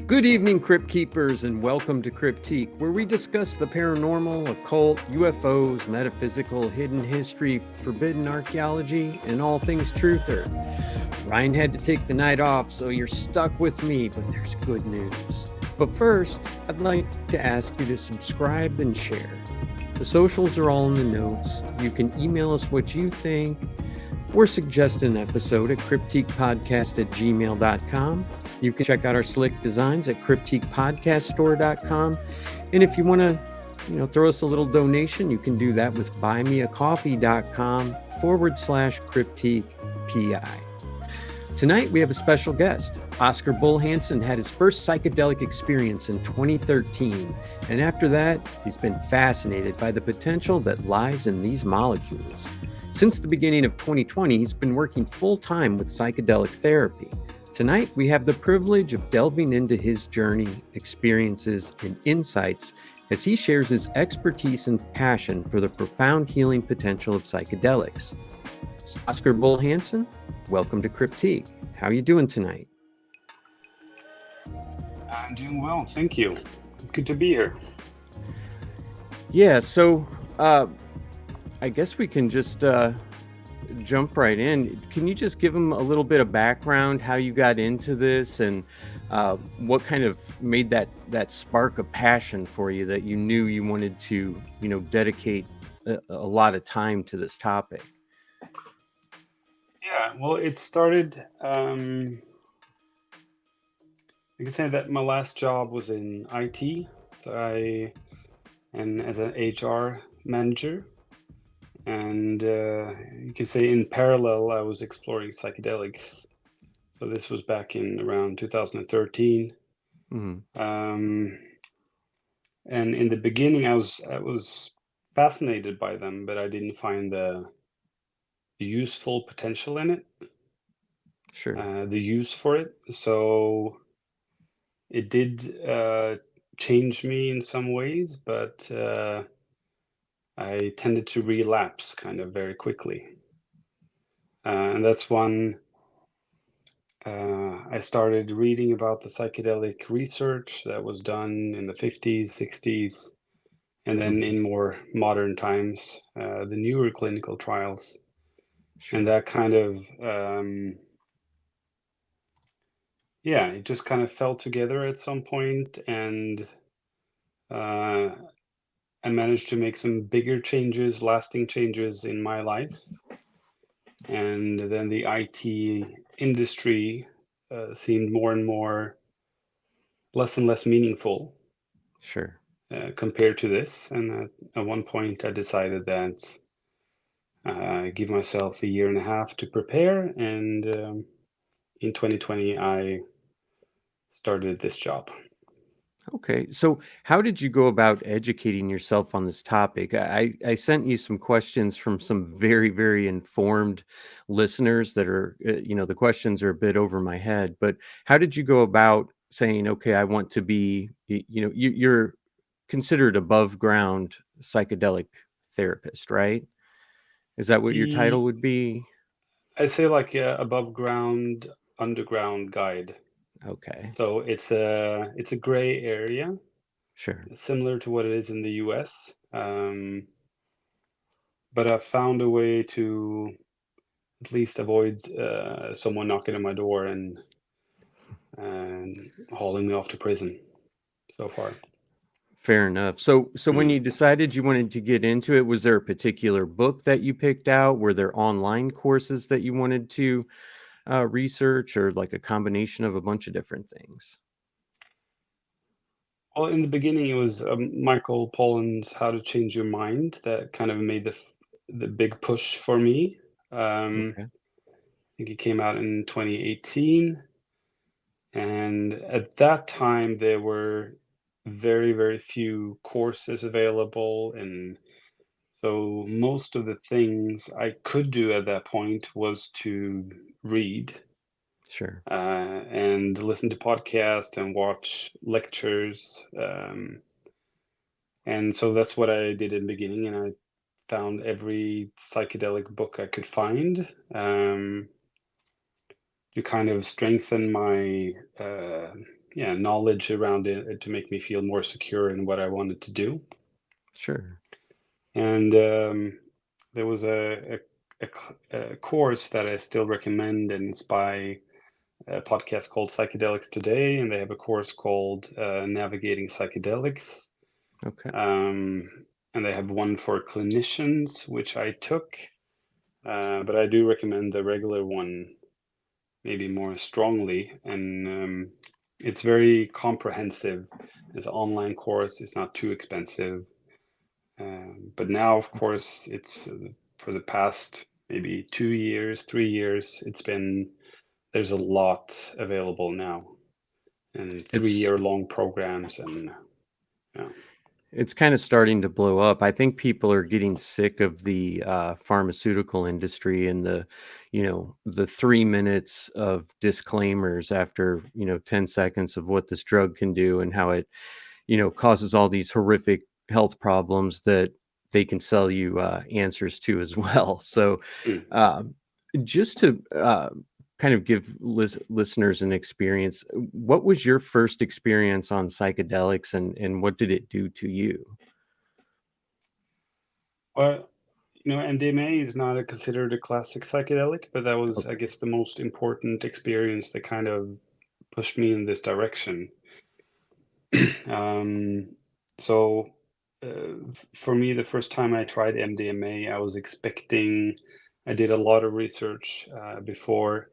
Good evening, Crypt Keepers, and welcome to Cryptique, where we discuss the paranormal, occult, UFOs, metaphysical, hidden history, forbidden archaeology, and all things truther. Ryan had to take the night off, so you're stuck with me, but there's good news. But first, I'd like to ask you to subscribe and share. The socials are all in the notes. You can email us what you think or suggest an episode at cryptiquepodcast@gmail.com. You can check out our slick designs at cryptiquepodcaststore.com. And if you want to, throw us a little donation, you can do that with buymeacoffee.com/cryptiquepi. Tonight, we have a special guest. Oskar Bull-Hansen had his first psychedelic experience in 2013. And after that, he's been fascinated by the potential that lies in these molecules. Since the beginning of 2020, he's been working full-time with psychedelic therapy. Tonight, we have the privilege of delving into his journey, experiences, and insights as he shares his expertise and passion for the profound healing potential of psychedelics. Oskar Bull-Hansen, welcome to Cryptique. How are you doing tonight? I'm doing well, thank you. It's good to be here. Yeah, so I guess we can just jump right in. Can you just give them a little bit of background, how you got into this, and what kind of made that spark of passion for you that you knew you wanted to, dedicate a lot of time to this topic? Yeah, well, it started, I can say that my last job was in IT. And as an HR manager. And you can say in parallel, I was exploring psychedelics. So this was back in around 2013. Mm-hmm. And in the beginning, I was fascinated by them, but I didn't find the useful potential in it, Sure. the use for it. So it did change me in some ways, but I tended to relapse kind of very quickly. And that's when I started reading about the psychedelic research that was done in the 50s, 60s, and then Mm-hmm. in more modern times, the newer clinical trials. Sure. And that kind of, it just kind of fell together at some point, and uh, I managed to make some bigger changes, lasting changes in my life. And then the IT industry seemed more and more less and less meaningful Sure. compared to this. And at one point, I decided that I give myself a year and a half to prepare. And in 2020, I started this job. Okay, so how did you go about educating yourself on this topic? I sent you some questions from some very, very informed listeners that are, the questions are a bit over my head, but how did you go about saying, okay, I want to be, you're considered above ground psychedelic therapist, right? Is that what your title E- would be? I say like above ground, underground guide. Okay, So it's a gray area, sure. similar to what it is in the US. But I found a way to at least avoid someone knocking on my door and hauling me off to prison so far. Fair enough. So when Mm. you decided you wanted to get into it, was there a particular book that you picked out? Were there online courses that you wanted to research, or like a combination of a bunch of different things? Well, in the beginning, it was Michael Pollan's "How to Change Your Mind" that kind of made the big push for me. Okay. I think it came out in 2018, and at that time there were very, very few courses available, and so most of the things I could do at that point was to read Sure. and listen to podcasts and watch lectures. And so that's what I did in the beginning, and I found every psychedelic book I could find to kind of strengthen my yeah, knowledge around it to make me feel more secure in what I wanted to do. Sure. And there was a course that I still recommend, and it's by a podcast called Psychedelics Today, and they have a course called Navigating Psychedelics. Okay. Um, and they have one for clinicians, which I took, but I do recommend the regular one maybe more strongly. And it's very comprehensive. It's an online course, it's not too expensive. But now, of course, it's for the past maybe 2 years, 3 years, there's a lot available now, and It's 3-year long programs, and yeah. It's kind of starting to blow up. I think people are getting sick of the pharmaceutical industry and the 3 minutes of disclaimers after 10 seconds of what this drug can do and how it causes all these horrific health problems that they can sell you answers to as well. So, Mm. um, just to kind of give listeners an experience, what was your first experience on psychedelics, and what did it do to you? Well, MDMA is not considered a classic psychedelic, but that was, I Okay, guess, the most important experience that kind of pushed me in this direction. Um, so, for me, the first time I tried MDMA, I was expecting, I did a lot of research before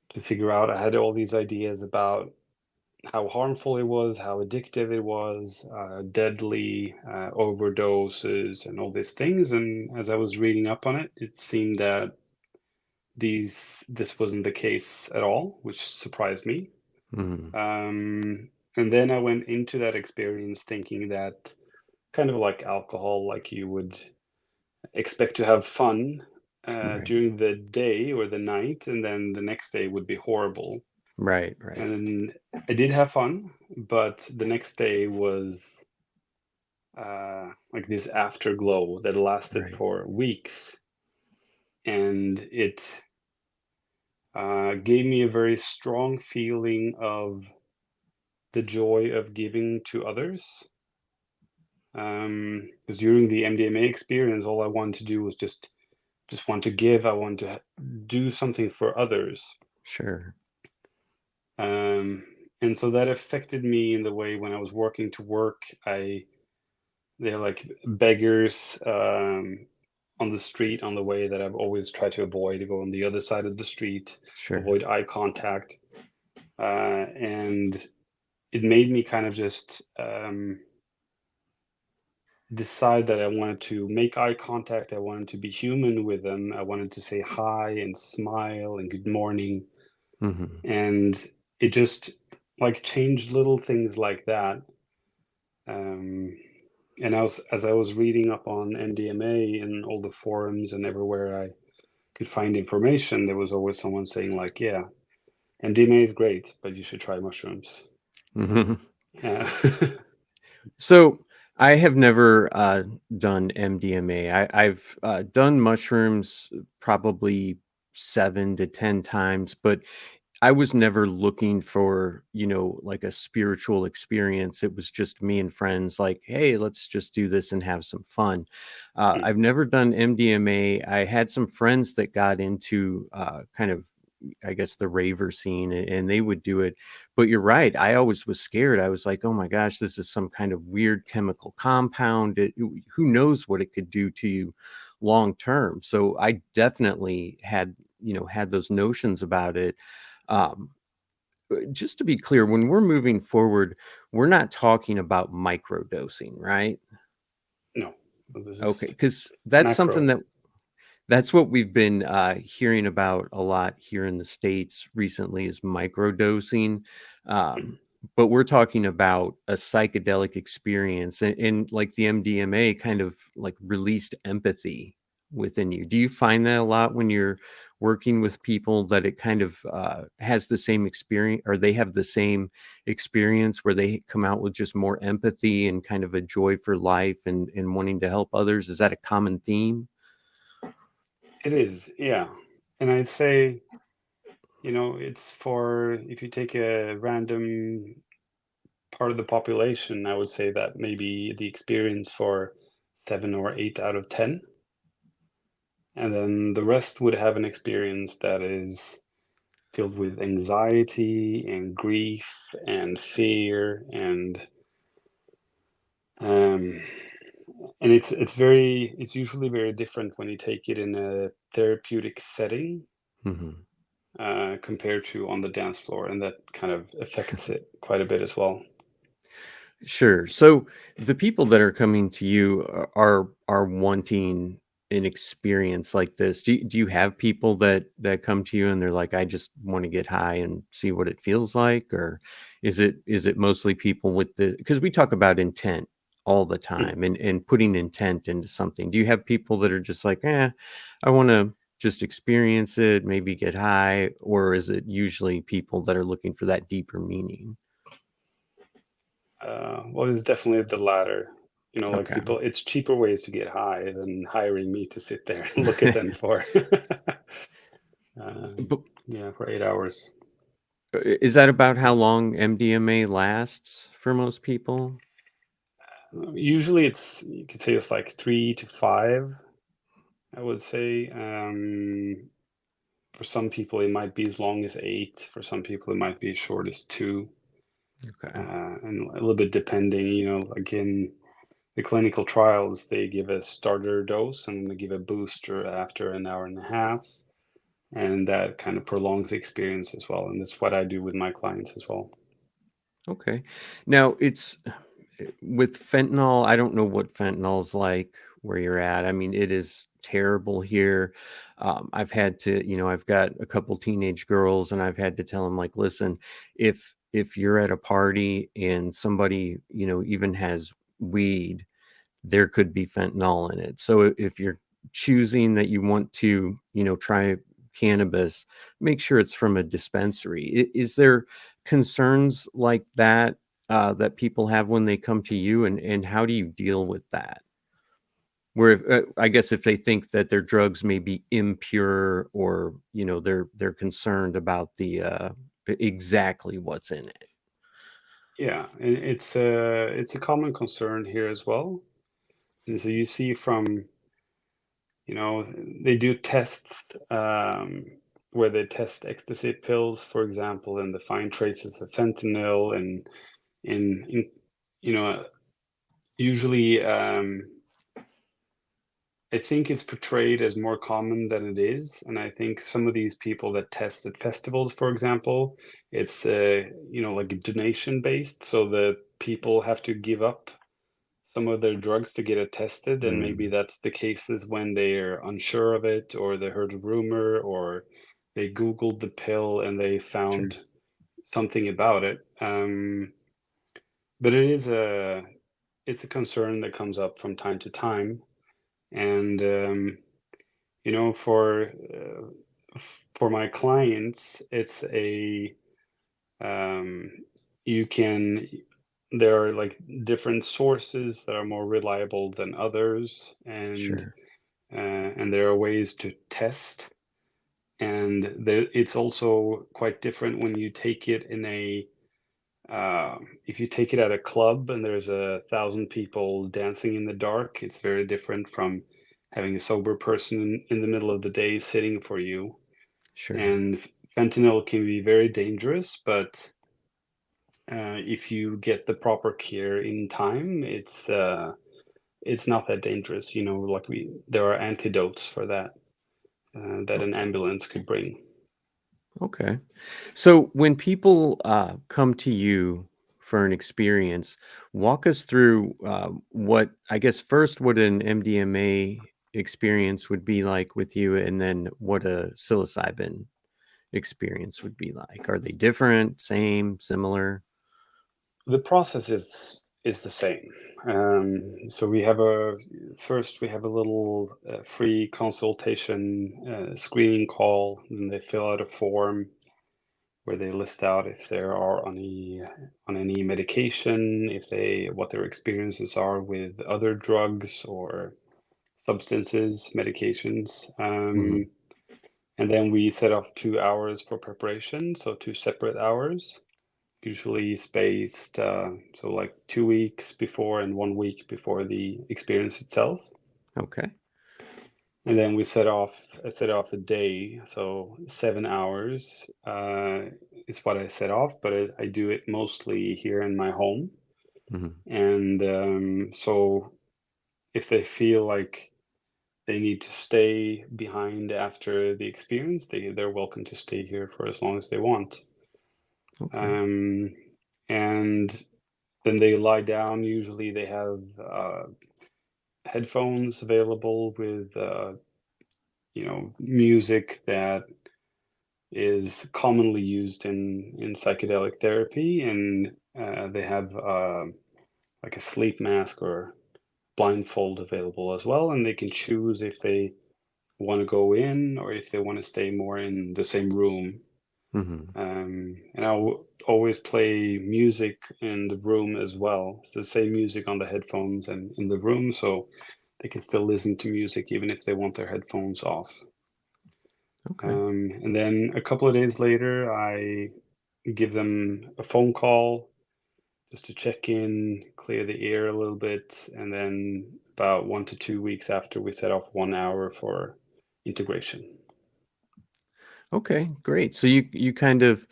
to figure out, I had all these ideas about how harmful it was, how addictive it was, deadly overdoses, and all these things. And as I was reading up on it, it seemed that this wasn't the case at all, which surprised me. mhm, And then I went into that experience thinking that kind of like alcohol, like you would expect to have fun right, during the day or the night, and then the next day would be horrible. right, right, And I did have fun, but the next day was like this afterglow that lasted right, for weeks, and it gave me a very strong feeling of the joy of giving to others. Because during the MDMA experience, all I wanted to do was just want to give. I want to do something for others. sure, Um, and so that affected me in the way when I was working to work, they're like beggars on the street on the way that I've always tried to avoid, to go on the other side of the street, sure, avoid eye contact. And it made me kind of just decide that I wanted to make eye contact. I wanted to be human with them. I wanted to say hi and smile and good morning. hmm, And it just like changed little things like that. Um, and as I was reading up on MDMA in all the forums and everywhere I could find information, there was always someone saying like, "Yeah, MDMA is great, but you should try mushrooms." hmm. Yeah. So I have never done MDMA. I've done mushrooms probably 7 to 10 times, but I was never looking for, like a spiritual experience. It was just me and friends, like, hey, let's just do this and have some fun. Mm. I've never done MDMA. I had some friends that got into kind of, I guess, the raver scene, and they would do it. But you're right. I always was scared. I was like, oh my gosh, this is some kind of weird chemical compound. Who knows what it could do to you long term? So I definitely had those notions about it. um, just to be clear, when we're moving forward, we're not talking about microdosing, right? No, this Okay, is because that's something macro. that's what we've been hearing about a lot here in the States recently is microdosing. Mhm. Um, but we're talking about a psychedelic experience, and like the MDMA kind of like released empathy within you. Do you find that a lot when you're working with people that it kind of has the same experience, or they have the same experience where they come out with just more empathy and kind of a joy for life and wanting to help others? Is that a common theme? It is, yeah. And I'd say It's for if you take a random part of the population, I would say that maybe the experience for 7 or 8 out of 10, and then the rest would have an experience that is filled with anxiety and grief and fear um, and it's usually very different when you take it in a therapeutic setting Hmm. compared to on the dance floor, and that kind of affects it quite a bit as well. Sure. So the people that are coming to you are wanting an experience like this. Do you have people that come to you and they're like, I just want to get high and see what it feels like, or is it mostly people with the because we talk about intent all the Mm. time and putting intent into something. Do you have people that are just like, I want to just experience it, maybe get high, or is it usually people that are looking for that deeper meaning? Well, it's definitely the latter. Like Okay. people, it's cheaper ways to get high than hiring me to sit there and look at them for, But yeah, for 8 hours. is that about how long MDMA lasts for most people? Usually, you could say it's like 3 to 5. I would say. For some people, it might be as long as 8. For some people, it might be as short as 2, Okay. and a little bit depending. Like in the clinical trials, they give a starter dose and they give a booster after an hour and a half, and that kind of prolongs the experience as well. And that's what I do with my clients as well. Okay. Now it's with fentanyl, I don't know what fentanyl's like where you're at. I mean, it is terrible here. I've had to, I've got a couple teenage girls, and I've had to tell them, like, listen, if you're at a party and somebody, even has weed, there could be fentanyl in it. So if you're choosing that you want to, try cannabis, make sure it's from a dispensary. Is there concerns like that that people have when they come to you, and how do you deal with that? Where I guess if they think that their drugs may be impure, or they're concerned about the exactly what's in it. Yeah, and it's a common concern here as well. And so you see from, they do tests where they test ecstasy pills, for example, and they find traces of fentanyl and in you know usually I think it's portrayed as more common than it is, and I think some of these people that test at festivals, for example, it's like donation based, so the people have to give up some of their drugs to get it tested, and maybe Mm, that's the cases when they're unsure of it, or they heard a rumor, or they Googled the pill and they sure, found something about it. But it's a concern that comes up from time to time, and for my clients, it's a um, you can there are like different sources that are more reliable than others, sure, and there are ways to test, and it's also quite different when you take it in a if you take it at a club and there's 1,000 people dancing in the dark. It's very different from having a sober person in the middle of the day sitting for you. sure. And fentanyl can be very dangerous, but if you get the proper care in time, it's not that dangerous. Like there are antidotes for that that an Okay. ambulance could bring. Okay. So when people come to you for an experience, walk us through what I guess first what an MDMA experience would be like with you, and then what a psilocybin experience would be like. Are they different, same, similar? The process is the same. So we have a little free consultation screening call, and they fill out a form where they list out if there are on any medication, if they what their experiences are with other drugs or substances, medications. Hmm. And then we set off 2 hours for preparation, so 2 separate hours, usually spaced, so like 2 weeks before and 1 week before the experience itself. Okay. And then we set off the day, so 7 hours is what I set off, but I do it mostly here in my home. Hmm. And so if they feel like they need to stay behind after the experience, they're welcome to stay here for as long as they want. Okay. Um, and then they lie down. Usually they have headphones available with music that is commonly used in psychedelic therapy, and they have like a sleep mask or blindfold available as well, and they can choose if they want to go in or if they want to stay more in the same room. Hmm. And I'll always play music in the room as well. It's the same music on the headphones and in the room, so they can still listen to music even if they want their headphones off. Okay. And then a couple of days later, I give them a phone call just to check in, clear the air a little bit, and then about 1 to 2 weeks after, we set off 1 hour for integration. Okay, great. So you kind of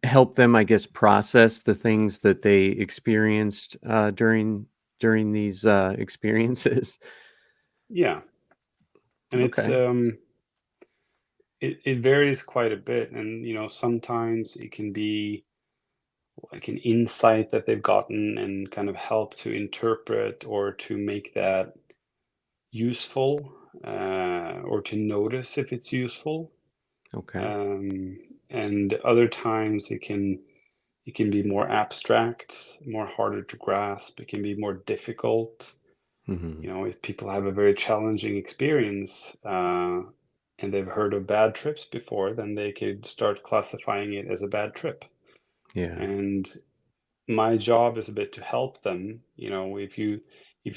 help them, I guess, process the things that they experienced during these experiences. Yeah, and Okay. it varies quite a bit, and sometimes it can be like an insight that they've gotten and kind of help to interpret or to make that useful, or to notice if it's useful. Okay. Um, and other times it can be more abstract, more harder to grasp. It can be more difficult. Hmm. If people have a very challenging experience, and they've heard of bad trips before, then they could start classifying it as a bad trip. Yeah. And my job is a bit to help them. If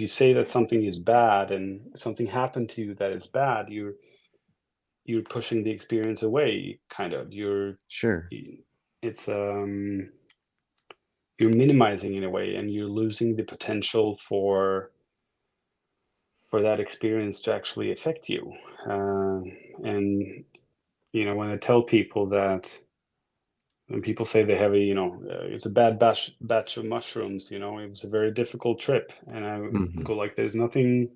you say that something is bad and something happened to you that is bad, you're pushing the experience away, kind of. Sure. It's you're minimizing in a way, and you're losing the potential for that experience to actually affect you. And when I tell people that, when people say they have it's a bad batch of mushrooms, it was a very difficult trip, and I Hmm. go like, there's nothing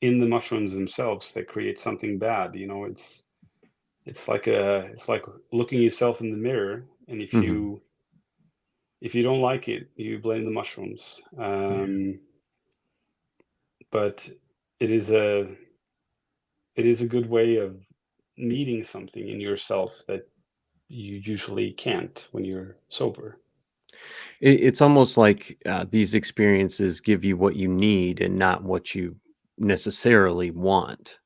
in the mushrooms themselves that create something bad. It's like looking yourself in the mirror, and if Hmm. you don't like it, you blame the mushrooms. Yeah. But it is a good way of meeting something in yourself that you usually can't when you're sober. It's almost like these experiences give you what you need and not what you necessarily want.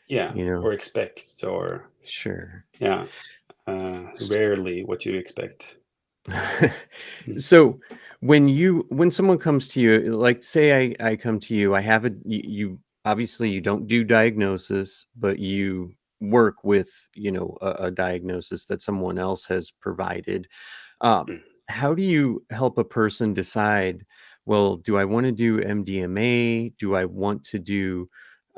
Yeah, You know. or expect, or Sure. yeah, rarely what you expect. Mm, So when someone comes to you, like say I come to you, I have you obviously you don't do diagnosis, but you work with, a diagnosis that someone else has provided. mm. How do you help a person decide, well, do I want to do MDMA? Do I want to do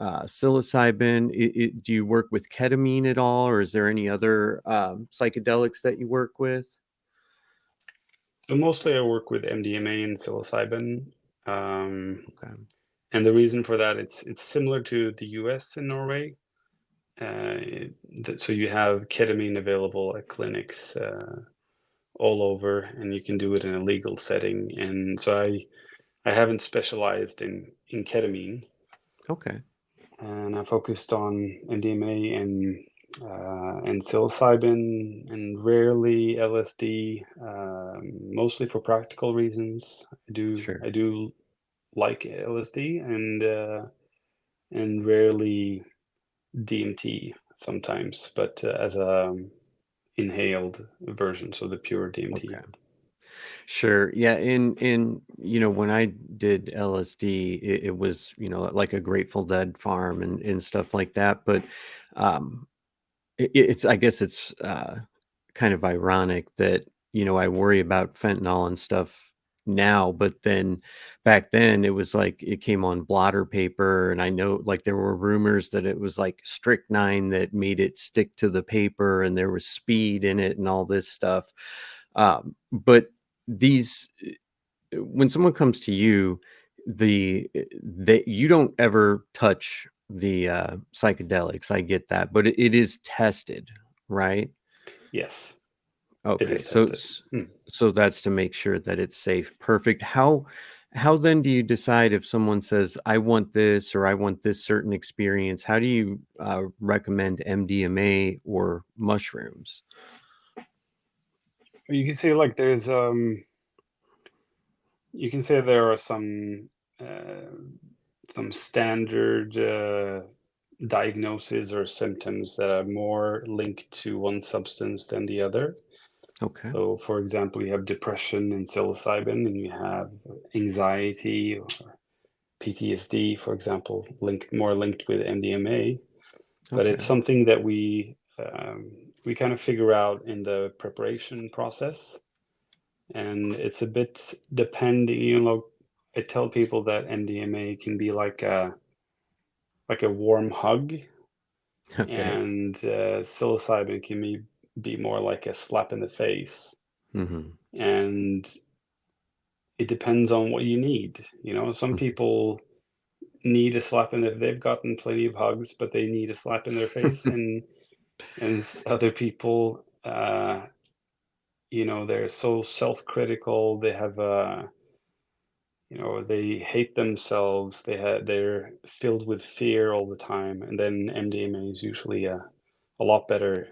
psilocybin? Do you work with ketamine at all, or is there any other psychedelics that you work with? So mostly I work with MDMA and psilocybin. Um, Okay. and the reason for that, it's similar to the US and Norway. So you have ketamine available at clinics all over, and you can do it in a legal setting. And so I haven't specialized in ketamine, Okay. and I focused on MDMA and psilocybin, and rarely LSD, mostly for practical reasons. I Sure. do like LSD, and rarely DMT sometimes, but as a inhaled version, so the pure Okay. DMT. Sure. Yeah. When I did LSD, it was, like a Grateful Dead farm and stuff like that. But um, it's I guess it's kind of ironic that I worry about fentanyl and stuff now, but then back then it was like it came on blotter paper, and I know like there were rumors that it was like strychnine that made it stick to the paper, and there was speed in it and all this stuff. But these when someone comes to you, that you don't ever touch the psychedelics. I get that, but it is tested, right? Yes, it Okay, is tested. Mm. so that's to make sure that it's safe. Perfect. How then do you decide if someone says I want this or I want this certain experience? How do you recommend MDMA or mushrooms? You can say like there's you can say there are uh, some standard diagnoses or symptoms that are more linked to one substance than the other. Okay. So, for example, you have depression and psilocybin, and you have anxiety or PTSD, for example, more linked with MDMA. But it's Okay. something that we kind of figure out in the preparation process, and it's a bit depending. I tell people that MDMA can be like a warm hug, Okay. and psilocybin can be more like a slap in the face. Hmm. And it depends on what you need. Some people need a slap in the they've gotten plenty of hugs, but they need a slap in their face, and other people, they're so self-critical. They have, they hate themselves. They're filled with fear all the time, and then MDMA is usually a lot better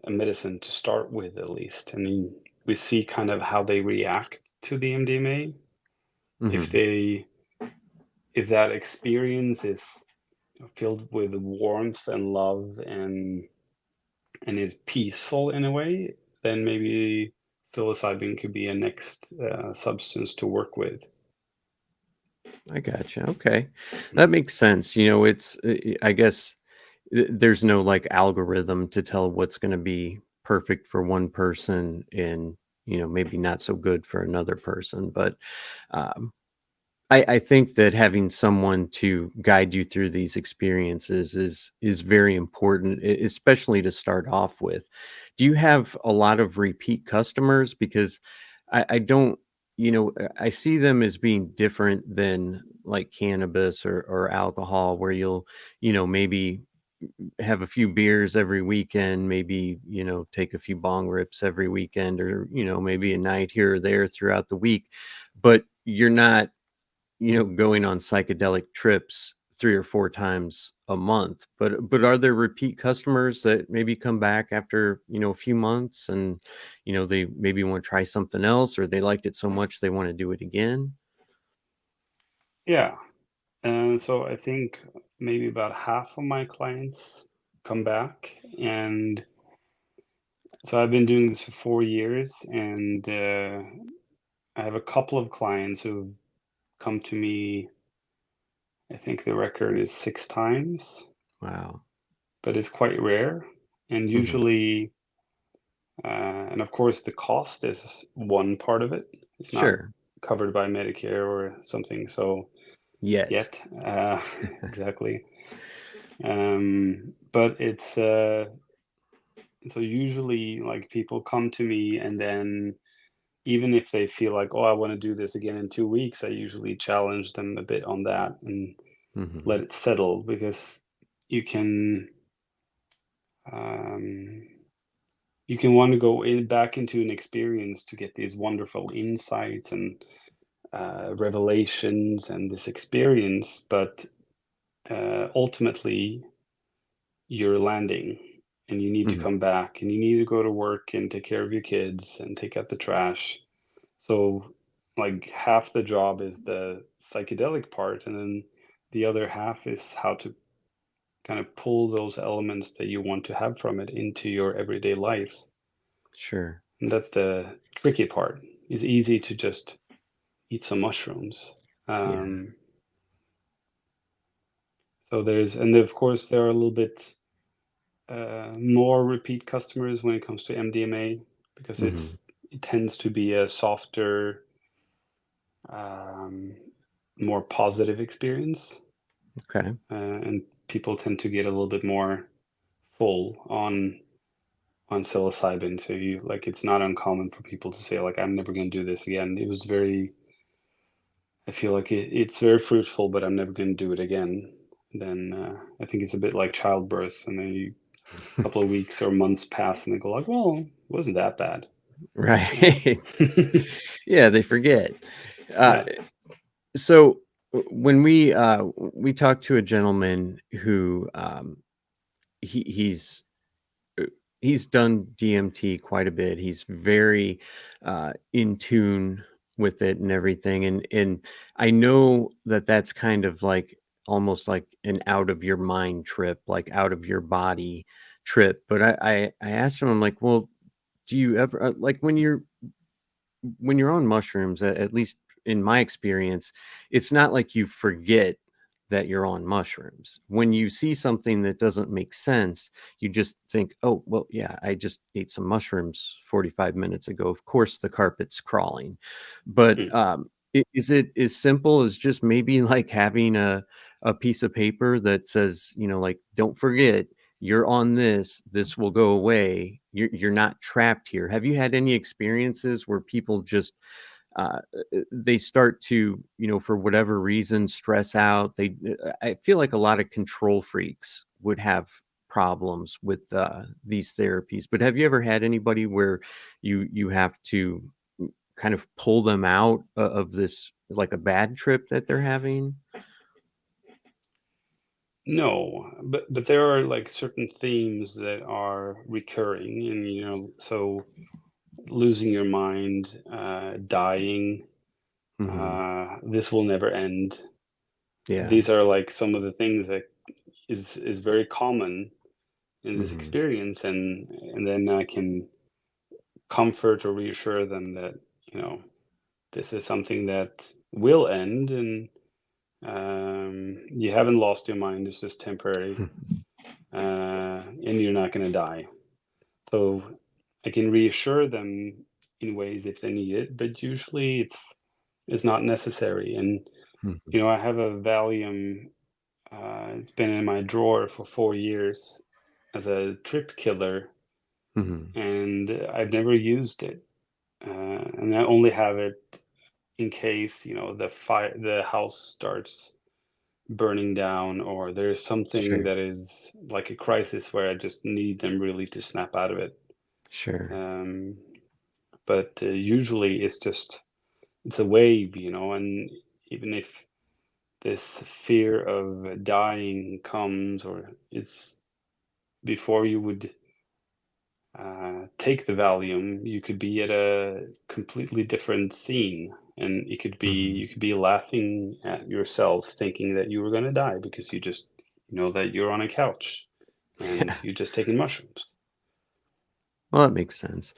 a medicine to start with, at least. I mean, we see kind of how they react to the MDMA. If Hmm. they if that experience is filled with warmth and love and is peaceful in a way, then maybe psilocybin could be a next substance to work with. I gotcha. Okay. Mm. That makes sense. It's, I guess there's no like algorithm to tell what's going to be perfect for one person and, maybe not so good for another person. But um, I think that having someone to guide you through these experiences is very important, especially to start off with. Do you have a lot of repeat customers? Because I don't, I see them as being different than like cannabis or alcohol, where you'll, maybe have a few beers every weekend, maybe, take a few bong rips every weekend, or, maybe a night here or there throughout the week, but you're not going on psychedelic trips 3 or 4 times a month. But are there repeat customers that maybe come back after, a few months and, they maybe wanna try something else, or they liked it so much they wanna do it again? Yeah, and so I think maybe about half of my clients come back, and so I've been doing this for 4 years, and I have a couple of clients who've come to me. I think the record is 6 times, Wow. but it's quite rare. And Mhm. usually, and of course, the cost is one part of it. It's not Sure. covered by Medicare or something. So Yet. yet, exactly. But it's so usually like people come to me, and then even if they feel like, oh, I want to do this again in 2 weeks, I usually challenge them a bit on that and let Mhm. it settle, because you can um, you can want to go back into an experience to get these wonderful insights and revelations and this experience, but ultimately you're landing, and you need to Mhm. come back, and you need to go to work and take care of your kids and take out the trash. So like half the job is the psychedelic part, and then the other half is how to kind of pull those elements that you want to have from it into your everyday life. Sure. And that's the tricky part. It's easy to just eat some mushrooms. Yeah. Um, so there's, and of course, there are a little bit. more repeat customers when it comes to MDMA because Hmm. it tends to be a softer, um, more positive experience, Okay. and people tend to get a little bit more full on psilocybin. So you like it's not uncommon for people to say like I'm never going to do this again. It was very I feel like it's very fruitful, but I'm never going to do it again. Then I think it's a bit like childbirth, and then a couple of weeks or months pass, and they go like, "Well, it wasn't that bad." Right. Yeah, they forget. Uh, Yeah. so when we talked to a gentleman who he uh, he's done DMT quite a bit. He's very in tune with it and everything. And I know that that's kind of like almost like an out of your mind trip, like out of your body trip. But I asked him, I'm like, well, do you ever like when you're on mushrooms, at least in my experience, it's not like you forget that you're on mushrooms. When you see something that doesn't make sense, you just think, oh, well, yeah, I just ate some mushrooms 45 minutes ago. Of course, the carpet's crawling. But Mm. is it as simple as just maybe like having a piece of paper that says, like, don't forget, you're on this will go away, you're not trapped here? Have you had any experiences where people just they start to, for whatever reason, stress out? I feel like a lot of control freaks would have problems with these therapies, but have you ever had anybody where you have to kind of pull them out of this, like a bad trip that they're having? No, but there are like certain themes that are recurring, and so losing your mind, dying, Hmm. this will never end. Yeah. These are like some of the things that is very common in this Hmm. experience, and then I can comfort or reassure them that you know this is something that will end, and you haven't lost your mind. It's just temporary, and you're not going to die. So I can reassure them in ways if they need it, but usually it's not necessary. And I have a Valium. It's been in my drawer for 4 years as a trip killer, Hmm. and I've never used it. And I only have it in case the house starts burning down, or there's something Sure. that is like a crisis where I just need them really to snap out of it. Sure. Um, but usually it's a wave, and even if this fear of dying comes, or it's before you would take the Valium, you could be at a completely different scene, and Hmm. you could be laughing at yourself, thinking that you were going to die because you just that you're on a couch and Yeah. you're just taking mushrooms. Well, that makes sense.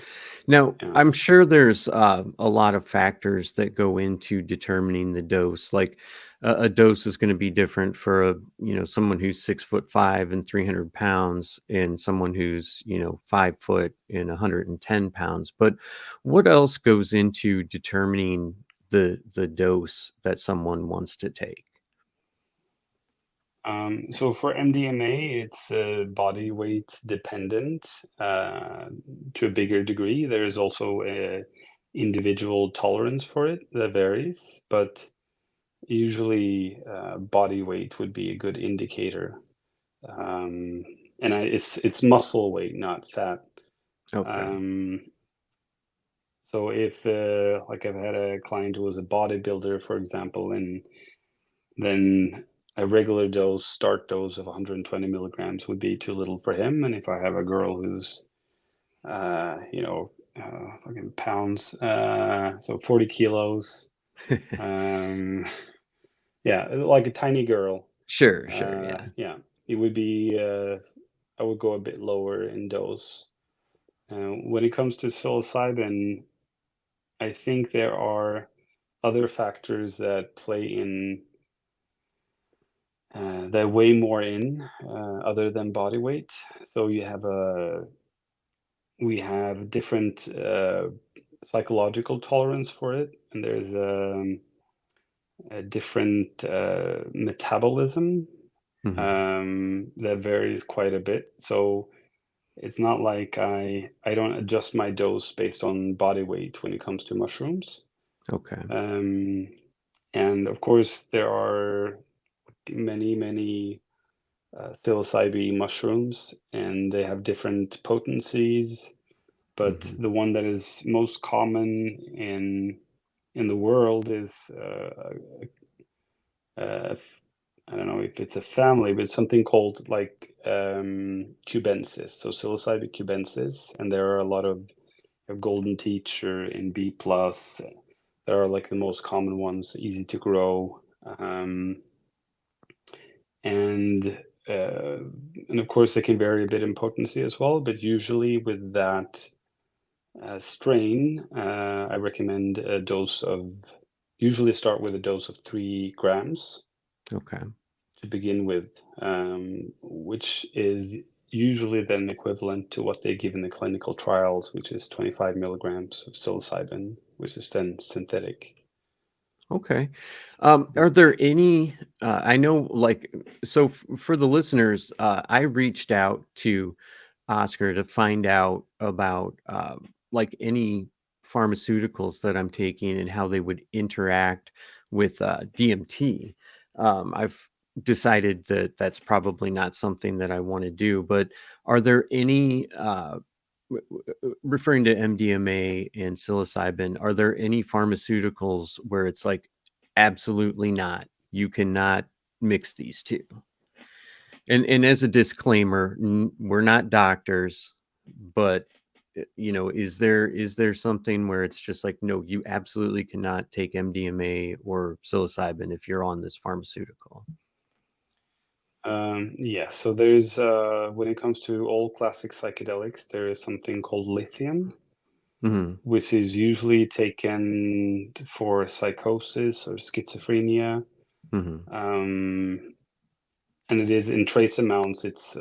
Now, Yeah. I'm sure there's a lot of factors that go into determining the dose. Like a dose is going to be different for someone who's 6'5" and 300 pounds, and someone who's 5 foot and 110 pounds. But what else goes into determining the dose that someone wants to take? So for MDMA, it's body weight dependent to a bigger degree. There is also a individual tolerance for it that varies, but usually body weight would be a good indicator. Um, and it's muscle weight, not fat. Okay. Um, so if like I've had a client who was a bodybuilder, for example, and then a regular dose, start dose of 120 milligrams would be too little for him. And if I have a girl who's, fucking pounds, so 40 kilos, um, yeah, like a tiny girl, Sure, sure, yeah. yeah, it would be, I would go a bit lower in dose. When it comes to psilocybin, I think there are other factors that play in that weigh more in other than body weight. So we have different psychological tolerance for it, and there's a different metabolism Hmm. that varies quite a bit. So it's not like I don't adjust my dose based on body weight when it comes to mushrooms. Okay. Um, and of course, there are many psilocybe mushrooms, and they have different potencies. But Hmm. the one that is most common in the world is uh, I don't know if it's a family, but something called like cubensis. So psilocybe cubensis, and there are a lot of golden teacher in B plus. There are like the most common ones, easy to grow, and uh, and of course they can vary a bit in potency as well. But usually with that strain, I recommend a dose of. Usually start with a dose of 3 grams Okay. to begin with, which is usually then equivalent to what they give in the clinical trials, which is 25 milligrams of psilocybin, which is then synthetic. Okay. Are there any, I know, like, so for the listeners, I reached out to Oscar to find out about like any pharmaceuticals that I'm taking and how they would interact with DMT. I've decided that that's probably not something that I want to do, but are there any referring to MDMA and psilocybin, are there any pharmaceuticals where it's like absolutely not? You cannot mix these two. And as a disclaimer, we're not doctors, but is there something where it's just like no, you absolutely cannot take MDMA or psilocybin if you're on this pharmaceutical? Yeah, so there's when it comes to all classic psychedelics, there is something called lithium, Hmm. which is usually taken for psychosis or schizophrenia. Hmm. Um, and it is in trace amounts. It's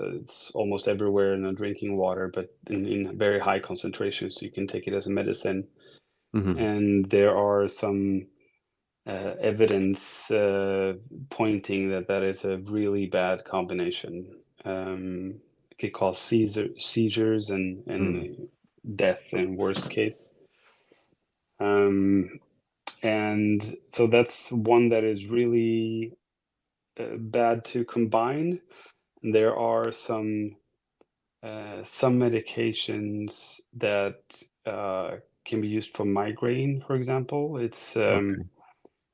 almost everywhere in the drinking water, but in very high concentrations, you can take it as a medicine. Hmm. And there are some evidence pointing that that is a really bad combination. It could cause seizures Hmm. and death in worst case. Um, and so that's one that is really bad to combine. There are some medications that can be used for migraine, for example. Okay.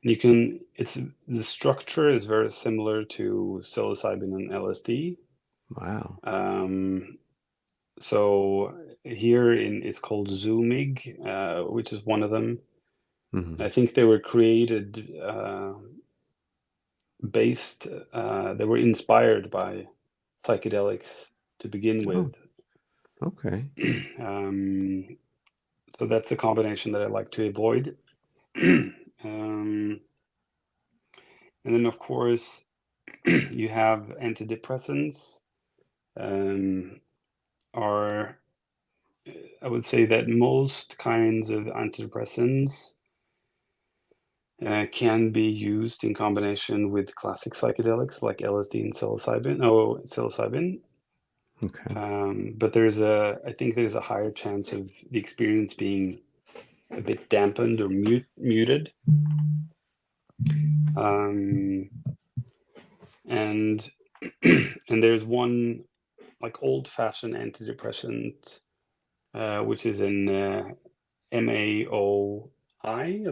It's the structure is very similar to psilocybin and LSD. Wow. Um, so here in it's called Zoomig, which is one of them. I Hmm. think they were created they were inspired by psychedelics to begin with. Oh, okay. Um, so that's a combination that I like to avoid. And then, of course, you have antidepressants. Um, are I would say that most kinds of antidepressants can be used in combination with classic psychedelics like LSD and psilocybin. Okay. But I think there's a higher chance of the experience being a bit dampened or muted. Um, and and there's one like old-fashioned antidepressant, which is an MAOI,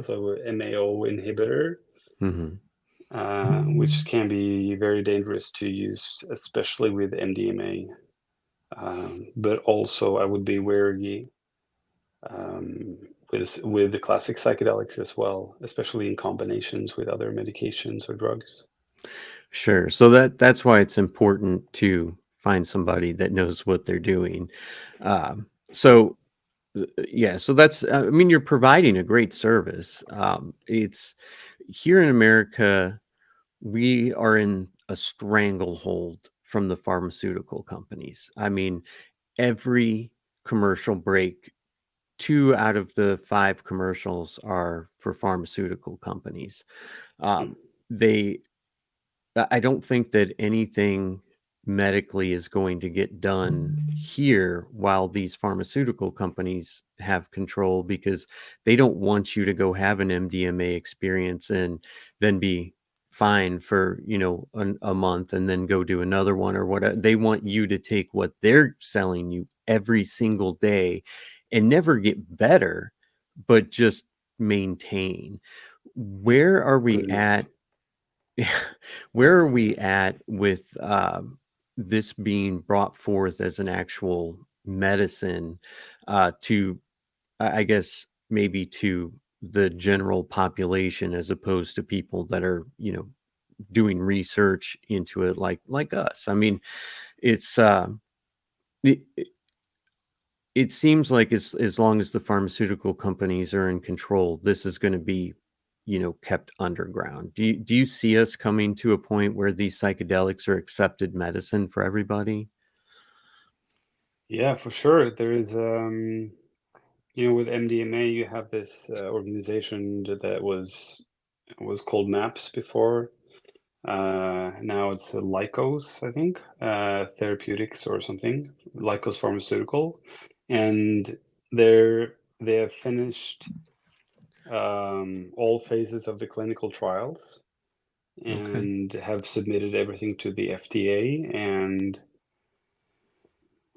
so MAO inhibitor, Hmm. which can be very dangerous to use, especially with MDMA. But also, I would be wary um, with the classic psychedelics as well, especially in combinations with other medications or drugs. Sure. So that's why it's important to find somebody that knows what they're doing. So yeah, so that's I mean you're providing a great service. It's here in America we are in a stranglehold from the pharmaceutical companies. I mean, every commercial break, 2 out of the 5 commercials are for pharmaceutical companies. Hmm. They I don't think that anything medically is going to get done here while these pharmaceutical companies have control, because they don't want you to go have an MDMA experience and then be fine for, a month and then go do another one or whatever. They want you to take what they're selling you every single day and never get better, but just maintain. Where are we Goodness. at Where are we at with this being brought forth as an actual medicine to, I guess, maybe to the general population, as opposed to people that are, doing research into it, like us? I mean, it's it, it seems like as long as the pharmaceutical companies are in control, this is going to be, kept underground. Do you see us coming to a point where these psychedelics are accepted medicine for everybody? Yeah, for sure. There is, with MDMA, you have this organization that was called MAPS before. Now it's Lycos, I think, Therapeutics or something, Lycos Pharmaceutical, and they have finished all phases of the clinical trials Okay. and have submitted everything to the FDA, and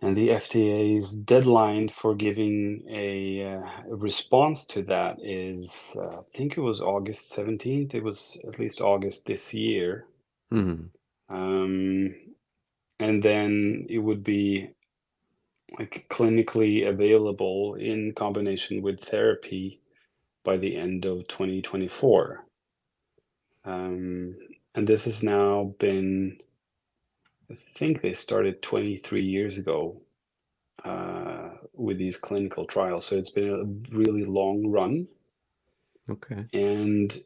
the FDA's deadline for giving a response to that is, I think it was August 17th. It was at least August this year. Hmm. Um, and then it would be like clinically available in combination with therapy by the end of 2024. Um, and this has now been, I think they started 23 years ago with these clinical trials. So it's been a really long run. Okay. And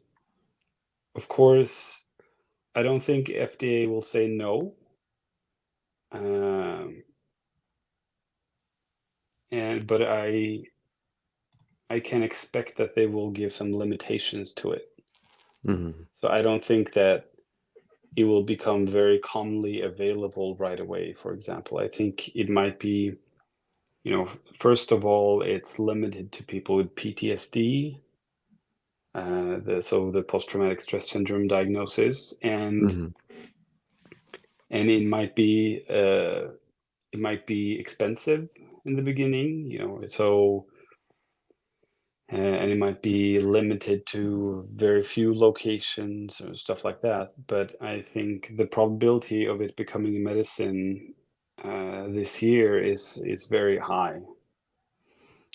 of course, I don't think FDA will say no. Um, but I can expect that they will give some limitations to it. Hmm. So I don't think that it will become very commonly available right away, for example. I think it might be, first of all, it's limited to people with PTSD, the post-traumatic stress syndrome diagnosis, and Hmm. and it might be expensive in the beginning, and it might be limited to very few locations or stuff like that. But I think the probability of it becoming a medicine this year is very high.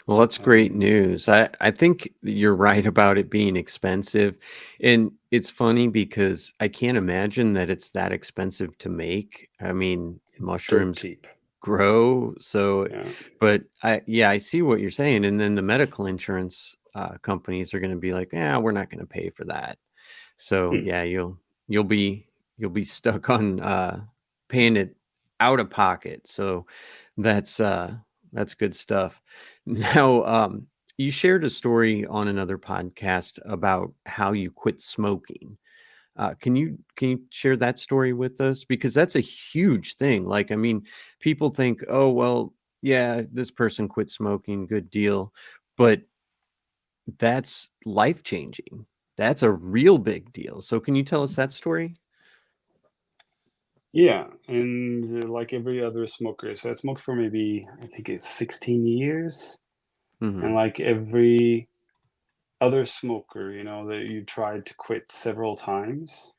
Well, that's great Um, news. I think you're right about it being expensive. And it's funny because I can't imagine that it's that expensive to make. I mean, it's dirt mushrooms cheap. grow. So, Yeah. but I see what you're saying. And then the medical insurance companies are going to be like, yeah, we're not going to pay for that. So Hmm. yeah, you'll be you'll be stuck on paying it out of pocket. So that's uh that's good stuff. Now, you shared a story on another podcast about how you quit smoking. Can you share that story with us? Because that's a huge thing. Like, I mean, people think, oh well, yeah, this person quit smoking, good deal, but that's life changing. That's a real big deal. So, can you tell us that story? Yeah, and like every other smoker, so I smoked for maybe I think it's 16 years, and Hmm. like every other smoker, that you tried to quit several times.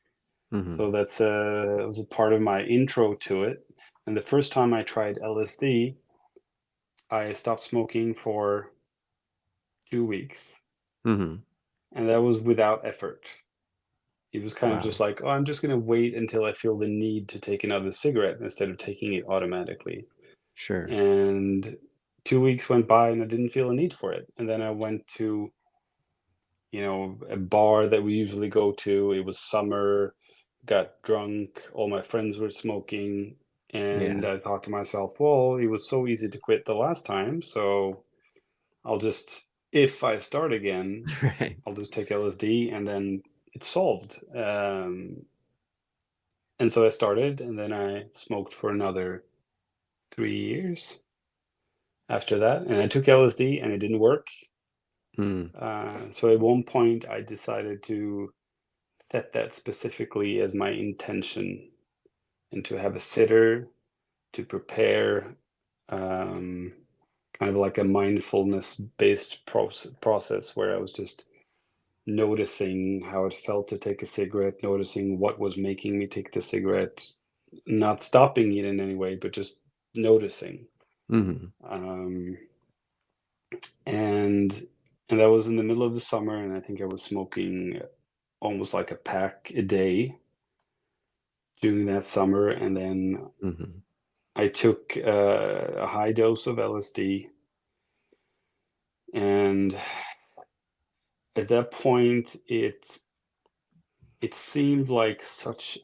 So Hmm. that's it was a part of my intro to it. And the first time I tried LSD, I stopped smoking for 2 weeks, Hmm. and that was without effort. It was kind of just Wow. like, oh, I'm just gonna wait until I feel the need to take another cigarette instead of taking it automatically. Sure. And 2 weeks went by and I didn't feel a need for it. And then I went to, a bar that we usually go to. It was summer, got drunk, all my friends were smoking, and Yeah. I thought to myself, well, it was so easy to quit the last time, so I'll just, if I start again, Right. I'll just take LSD and then it's solved. And so I started, and then I smoked for another 3 years after that, and I took LSD and it didn't work. Mm. So at one point, I decided to set that specifically as my intention and to have a sitter to prepare, um, kind of like a mindfulness based process where I was just noticing how it felt to take a cigarette, noticing what was making me take the cigarette, not stopping it in any way, but just noticing. Mhm. Um, and and that was in the middle of the summer, and I think I was smoking almost like a pack a day during that summer. And then Mhm. I took a high dose of LSD, and at that point, it seemed like such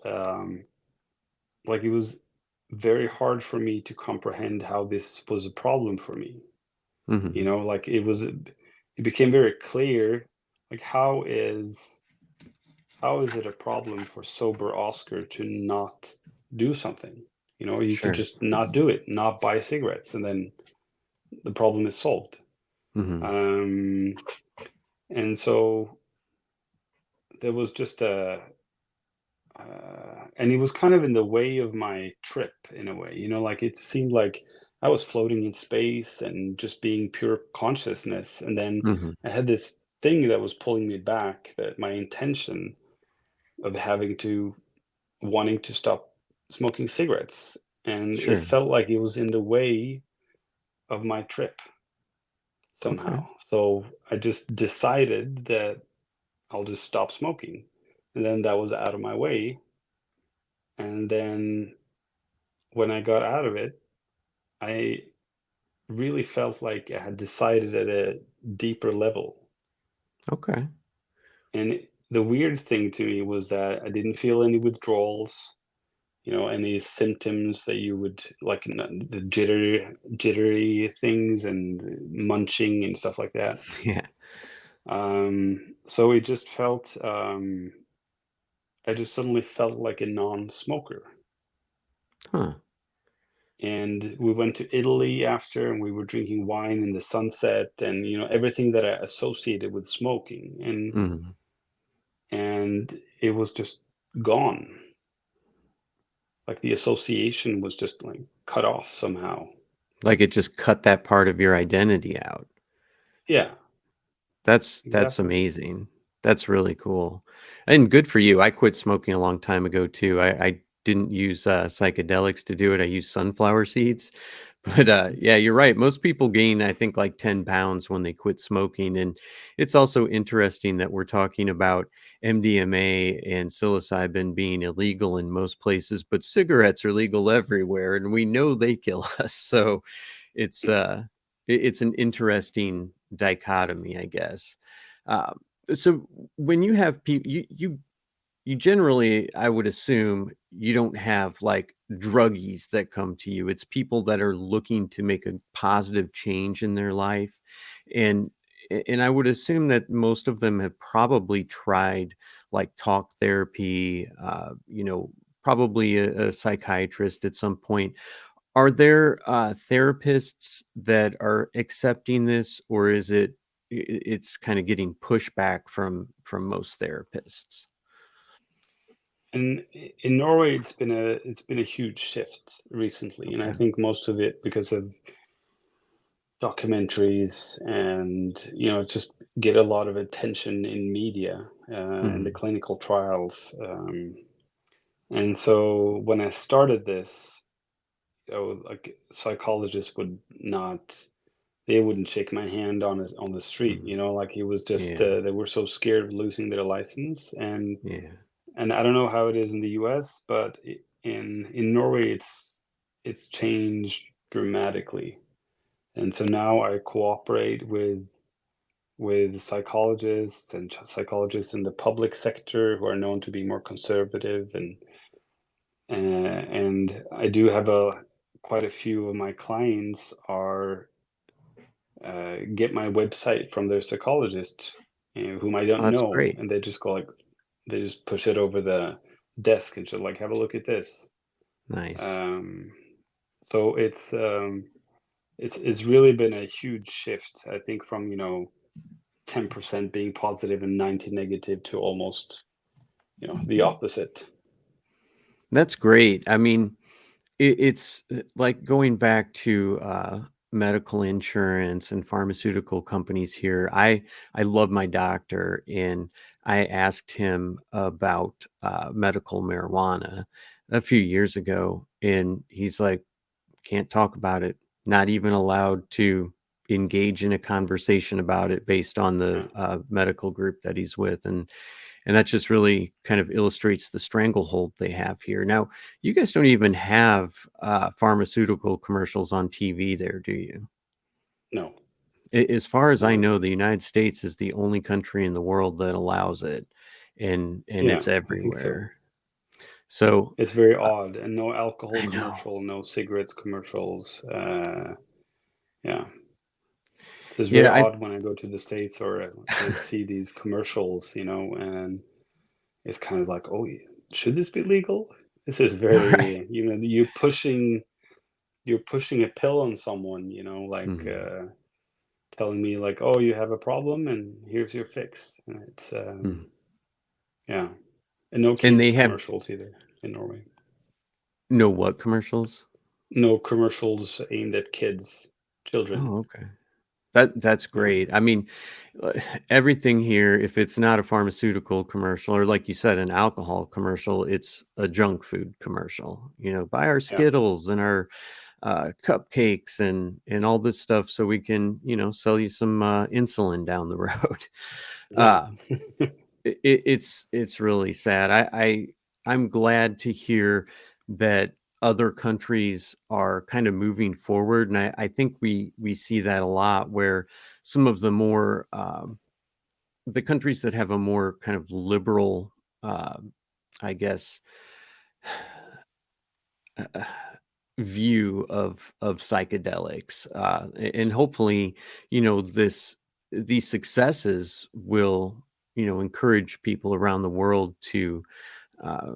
like it was very hard for me to comprehend how this was a problem for me. You Mhm. know, like it became very clear, like how is it a problem for sober Oscar to not do something? You know, you could Sure. just not do it, not buy cigarettes, and then the problem is solved. Mhm. Um, and so there was just and it was kind of in the way of my trip in a way, you know, like it seemed like I was floating in space and just being pure consciousness. And then Mhm. I had this thing that was pulling me back, that my intention of having to wanting to stop smoking cigarettes. And it Sure. felt like it was in the way of my trip Okay. somehow. So I just decided that I'll just stop smoking. And then that was out of my way. And then when I got out of it, I really felt like I had decided at a deeper level. Okay. And the weird thing to me was that I didn't feel any withdrawals, you know, any symptoms that you would like the jittery things and munching and stuff like that. Yeah. So it just felt, I just suddenly felt like a non-smoker. Huh. And we went to Italy after, and we were drinking wine in the sunset, and you know everything that I associated with smoking, Mhm. and it was just gone. Like the association was just like cut off somehow. Like, it just cut that part of your identity out. Yeah, That's exactly. amazing. That's really cool, and good for you. I quit smoking a long time ago too. I didn't use, psychedelics to do it. I used sunflower seeds, but, yeah, you're right. Most people gain, I think, like 10 pounds when they quit smoking, and it's also interesting that we're talking about MDMA and psilocybin being illegal in most places, but cigarettes are legal everywhere, and we know they kill us. So it's it's an interesting dichotomy, I guess. Um, so when you have people, you generally, I would assume, you don't have like druggies that come to you. It's people that are looking to make a positive change in their life, and and I would assume that most of them have probably tried like talk therapy, probably a psychiatrist at some point. Are there, therapists that are accepting this, or is it's kinda getting pushback from most therapists? And in Norway, it's been a huge shift recently, and I Okay. think most of it because of documentaries and you know just get a lot of attention in media and the Mhm. clinical trials. And so when I started this, like psychologists would not, they wouldn't shake my hand on the street, you Mhm. know, like it was just Yeah. they were so scared of losing their license. Yeah. And I don't know how it is in the US, but in Norway it's changed dramatically. And so now I cooperate with psychologists and psychologists in the public sector who are known to be more conservative, and I do have a quite a few of my clients are get my website from their psychologist, whom I Oh, don't that's know, great. and they just go like they just push it over the desk and just like have a look at this. Nice. Um, so it's really been a huge shift, I think, from 10% being positive and 90 negative to almost the opposite. That's great. I mean, it's like going back to medical insurance and pharmaceutical companies here. I love my doctor, and I asked him about medical marijuana a few years ago, and he's like, can't talk about it, not even allowed to engage in a conversation about it based on the Yeah. medical group that he's with. And that just really kind of illustrates the stranglehold they have here. Now, you guys don't even have pharmaceutical commercials on TV there, do you? No, As far as I no, know, it's the United States is the only country in the world that allows it, and yeah, it's I think so. everywhere. So It's very uh, odd, and no alcohol I know. commercial, no cigarettes commercials. Yeah, it's very Yeah, I odd when I go to the States or and I see these commercials, and it's kind of like, oh, should this be legal? This is right. very, you're pushing a pill on someone, like Mhm, telling me like, oh, you have a problem and here's your fix. And it's mhm. yeah, and no And they kids have commercials either in Norway. no what commercials? No commercials aimed at kids, children. Oh, okay. That's Yeah, great. I mean, uh, everything here, if it's not a pharmaceutical commercial or like you said, an alcohol commercial, it's a junk food commercial. Buy our yeah, Skittles and our cupcakes and all this stuff so we can, sell you some insulin down the road. yeah. Uh, it's really sad. I'm glad to hear that other countries are kind of moving forward, and I think we see that a lot where some of the countries that have a more kind of liberal, uh, I guess, uh, view of psychedelics, and hopefully, this these successes will encourage people around the world to uh,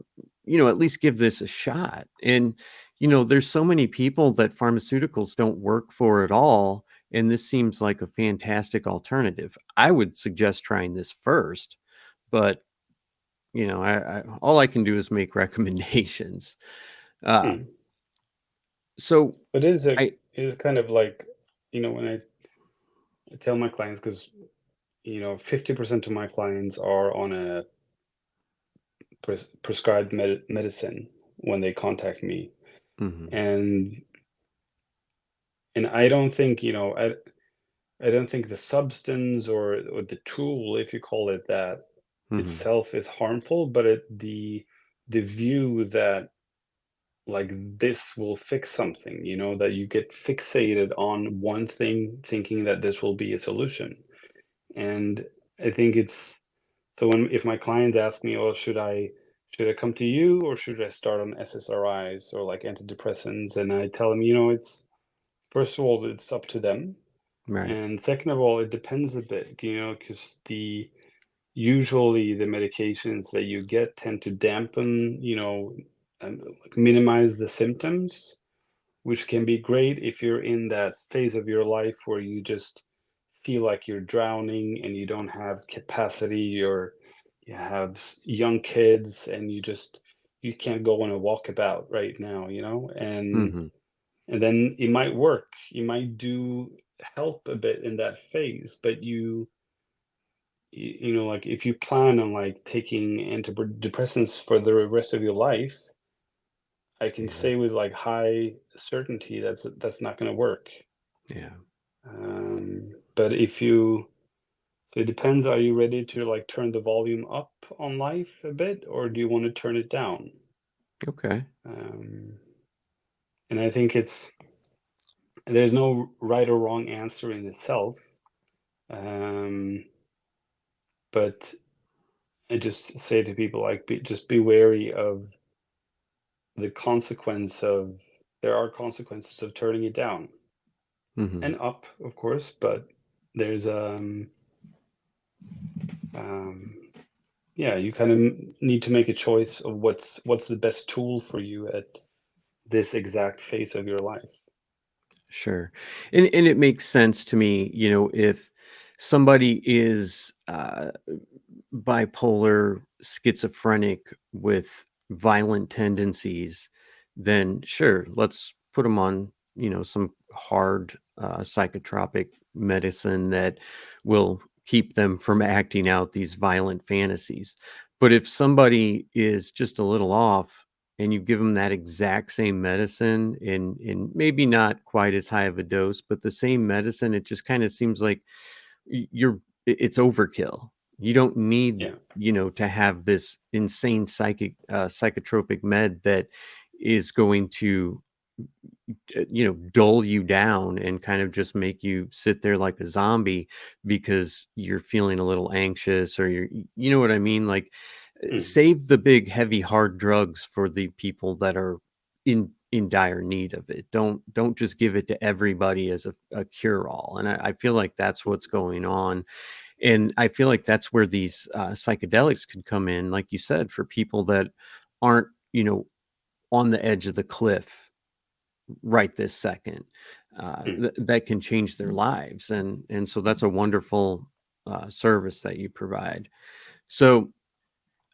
at least give this a shot. And, there's so many people that pharmaceuticals don't work for at all. And this seems like a fantastic alternative. I would suggest trying this first, but, I all I can do is make recommendations. Uh, Hmm. so But it I, is kind of like, when I tell my clients, because 50% of my clients are on a prescribed medicine when they contact me, mhm, and I don't think I don't think the substance or the tool, if you call it that, mhm, itself is harmful, but the view that like this will fix something, that you get fixated on one thing, thinking that this will be a solution. And I think it's so when if my clients ask me, "Oh, should I come to you or should I start on SSRIs or like antidepressants?" And I tell them, it's first of all, it's up to them. right. And second of all, it depends a bit, because usually the medications that you get tend to dampen, and like minimize the symptoms, which can be great if you're in that phase of your life where you just feel like you're drowning and you don't have capacity, or you have young kids and you can't go on a walkabout right now, Mhm, and then it might work. You might do help a bit in that phase, but like if you plan on like taking antidepressants for the rest of your life, I can yeah, say with like high certainty that's not going to work. yeah. But if you so it depends, are you ready to like turn the volume up on life a bit, or do you want to turn it down? Okay. um, and I think there's no right or wrong answer in itself. Um, but I just say to people like, just be wary of the consequence of there are consequences of turning it down Hmm. and up, of course, but there's um, yeah, you kind of need to make a choice of what's the best tool for you at this exact phase of your life. Sure. And it makes sense to me, if somebody is bipolar, schizophrenic with violent tendencies, then sure, let's put them on, some hard psychotropic medicine that will keep them from acting out these violent fantasies. But if somebody is just a little off and you give them that exact same medicine in maybe not quite as high of a dose, but the same medicine, it just kind of seems like it's overkill. You don't need, Yeah. to have this insane psychotropic med that is going to, dull you down and kind of just make you sit there like a zombie because you're feeling a little anxious, or you know what I mean? Like, Mm. save the big, heavy, hard drugs for the people that are in dire need of it. Don't just give it to everybody as a cure all. And I feel like that's what's going on. And I feel like that's where these psychedelics could come in, like you said, for people that aren't, on the edge of the cliff right this second. Mm. That can change their lives, and so that's a wonderful service that you provide. So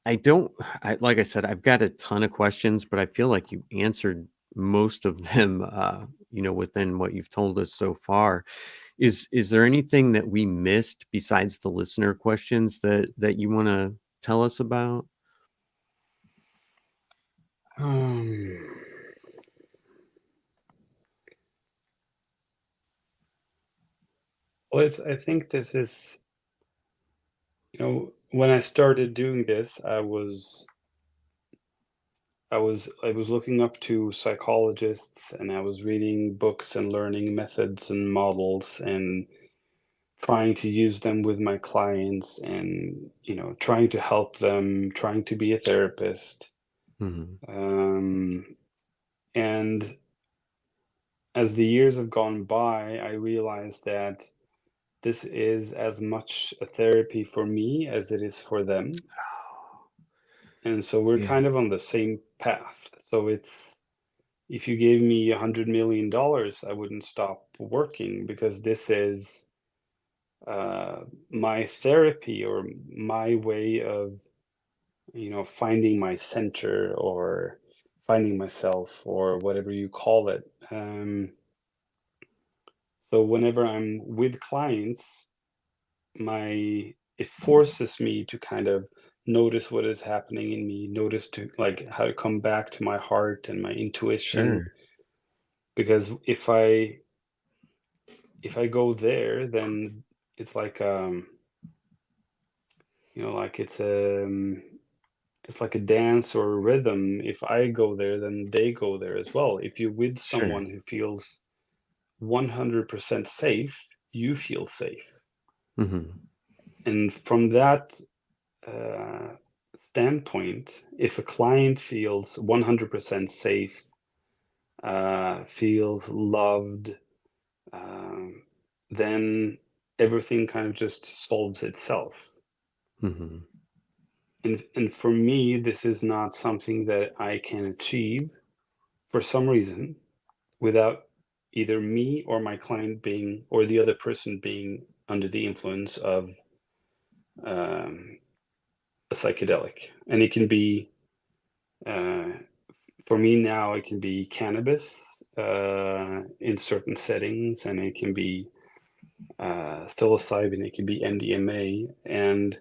I don't, like I said, I've got a ton of questions, but I feel like you answered most of them, within what you've told us so far. Is there anything that we missed besides the listener questions that you want to tell us about? Um, well, I think this is, when I started doing this, I was looking up to psychologists, and I was reading books and learning methods and models and trying to use them with my clients, and trying to help them, trying to be a therapist. Hmm. um, and as the years have gone by, I realized that this is as much a therapy for me as it is for them, and so we're Yeah, kind of on the same path. So it's if you gave me $100 million, I wouldn't stop working, because this is my therapy, or my way of finding my center, or finding myself, or whatever you call it. So whenever I'm with clients, my it forces me to kind of notice what is happening in me, notice to like how to come back to my heart and my intuition, sure, because if I go there, then it's like like it's like a dance or a rhythm. If I go there, then they go there as well. If you're with sure. someone who feels 100% safe, you feel safe. Hmm. And from that uh, standpoint, if a client feels 100% safe, feels loved, um, then everything kind of just solves itself. Hmm. And for me, this is not something that I can achieve for some reason without either me or my client being, or the other person being under the influence of um, a psychedelic. And it can be, uh, for me now, it can be cannabis in certain settings, and it can be psilocybin, it can be MDMA. And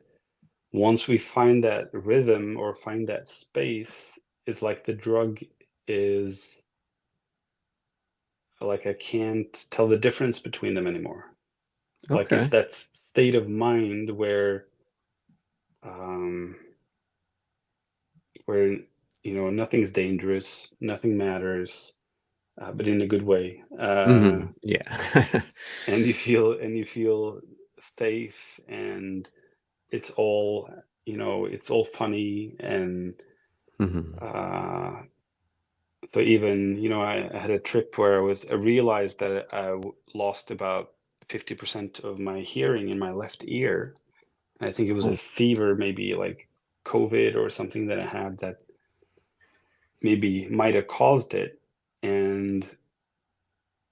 once we find that rhythm or find that space, it's like the drug is like I can't tell the difference between them anymore. Like it's Okay. that state of mind um, where nothing's dangerous, nothing matters, but in a good way. Hmm. Yeah. And you feel safe, and it's all, it's all funny. And Mhm. uh, so even, I had a trip where I realized that lost about 50% of my hearing in my left ear. I think it was a Oh. fever, maybe like COVID or something that I had that maybe might have caused it. And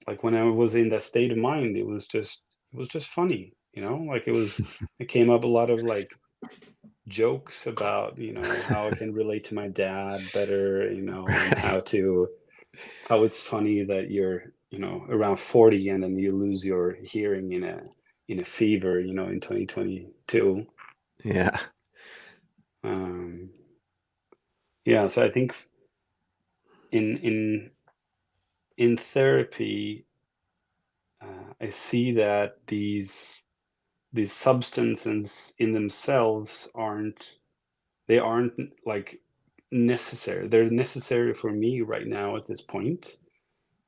like when I was in that state of mind, it was just funny, like it came up a lot of like jokes about, how I can relate to my dad better, and Right. how it's funny that you're, around 40 and then you lose your hearing in a fever, in 2022. Yeah. Um, yeah, so I think in therapy, I see that these substances in themselves aren't like necessary. They're necessary for me right now at this point,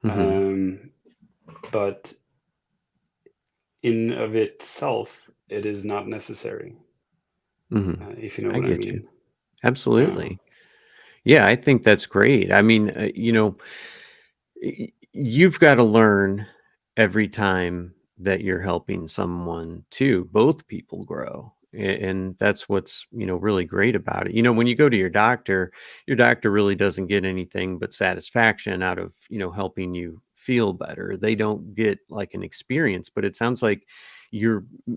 Mhm. um, but in of itself, it is not necessary. Mhm. If you know I what I get you. mean. Uh, Absolutely. Yeah, I think that's great. I mean, you've got to learn every time that you're helping someone too. Both people grow. And that's what's, really great about it. When you go to your doctor really doesn't get anything but satisfaction out of, helping you feel better. They don't get like an experience, but it sounds like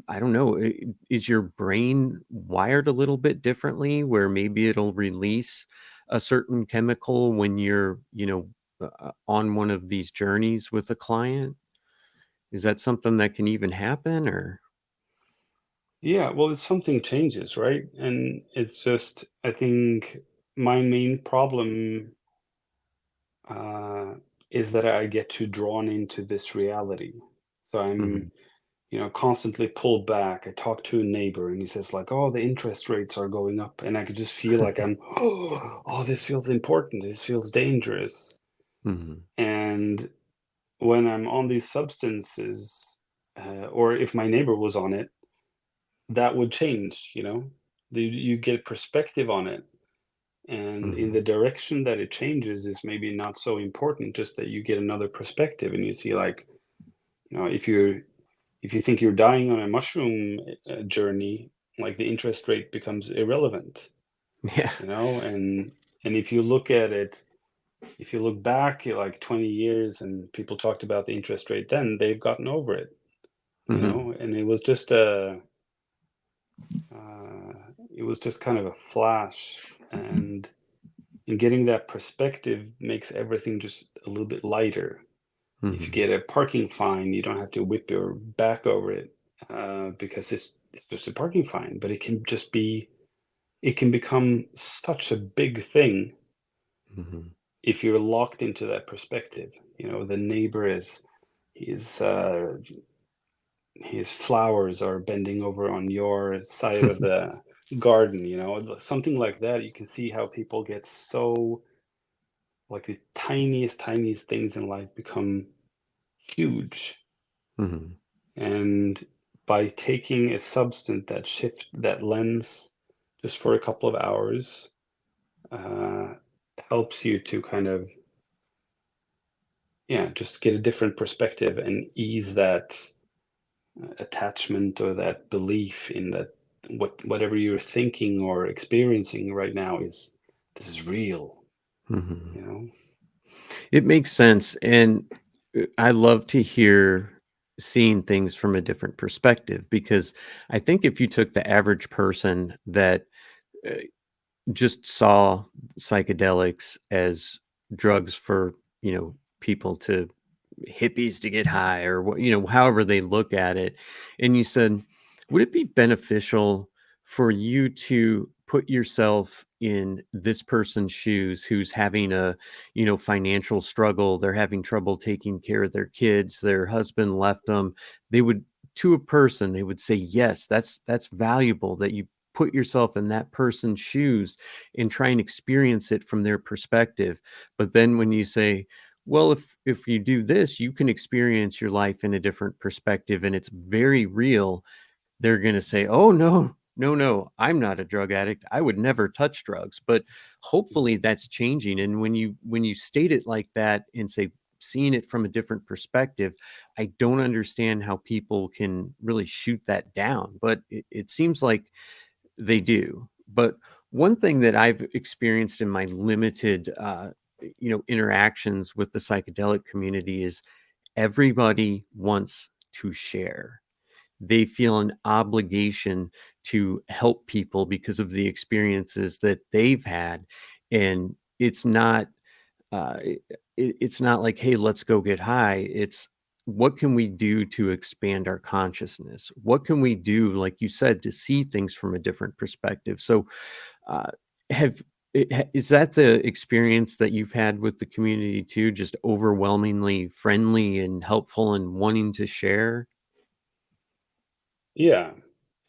I don't know, is your brain wired a little bit differently where maybe it'll release a certain chemical when you're, on one of these journeys with a client? Is that something that can even happen or? yeah, well, it's something changes, right? And it's just, I think my main problem uh, is that I get too drawn into this reality. So I'm, Mhm. constantly pulled back. I talk to a neighbor and he says like, "Oh, the interest rates are going up," and I could just feel like I'm, oh, this feels important. This feels dangerous. Mhm. And when I'm on these substances, or if my neighbor was on it, that would change. You get perspective on it, and in Mhm. the direction that it changes is maybe not so important. Just that you get another perspective, and you see like, if you think you're dying on a mushroom journey, like the interest rate becomes irrelevant, Yeah. and if you look at it, if you look back like 20 years and people talked about the interest rate then, they've gotten over it, Mhm. and uh, it was just kind of a flash, and getting that perspective makes everything just a little bit lighter. If you Mhm. get a parking fine, you don't have to whip your back over it, because it's just a parking fine. But it can become such a big thing Mhm. if you're locked into that perspective. The neighbor is his his flowers are bending over on your side of the garden. Something like that. You can see how people get so, like, the tiniest things in life become huge. Mhm. And by taking a substance that shift that lens just for a couple of hours, uh, helps you to kind of, yeah, just get a different perspective and ease that attachment or that belief in that whatever you're thinking or experiencing right now is this is real, Mhm. you know? It makes sense, and, I love to hear seeing things from a different perspective because I think if you took the average person that, uh just saw psychedelics as drugs for, people to hippies to get high or what, however they look at it. And you said, would it be beneficial for you to put yourself in this person's shoes who's having a, financial struggle, they're having trouble taking care of their kids, their husband left them. They would to a person, they would say, yes, that's valuable that you put yourself in that person's shoes and try and experience it from their perspective. But then when you say, well, if you do this, you can experience your life in a different perspective and it's very real. they're going to say, "Oh no, no, no, I'm not a drug addict. I would never touch drugs." But hopefully that's changing. And when you state it like that and say seeing it from a different perspective, I don't understand how people can really shoot that down. But it seems like they do. But one thing that I've experienced in my limited interactions with the psychedelic community is everybody wants to share. They feel an obligation to help people because of the experiences that they've had. And uh, it's not like, hey, let's go get high. It's what can we do to expand our consciousness? What can we do, like you said, to see things from a different perspective? So, uh, have is that the experience that you've had with the community too? Just overwhelmingly friendly and helpful and wanting to share? Yeah,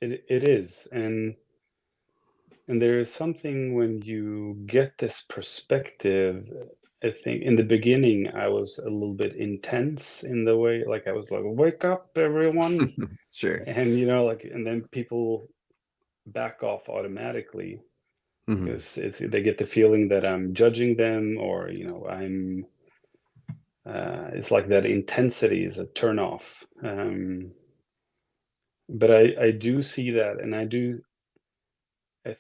it is. And there is something when you get this perspective. I think in the beginning I was a little bit intense in the way, like I was like, "Wake up, everyone!" Sure. And like, and then people back off automatically Hmm. because they get the feeling that I'm judging them, or I'm. It's like that intensity is a turn off. But I do see that, and I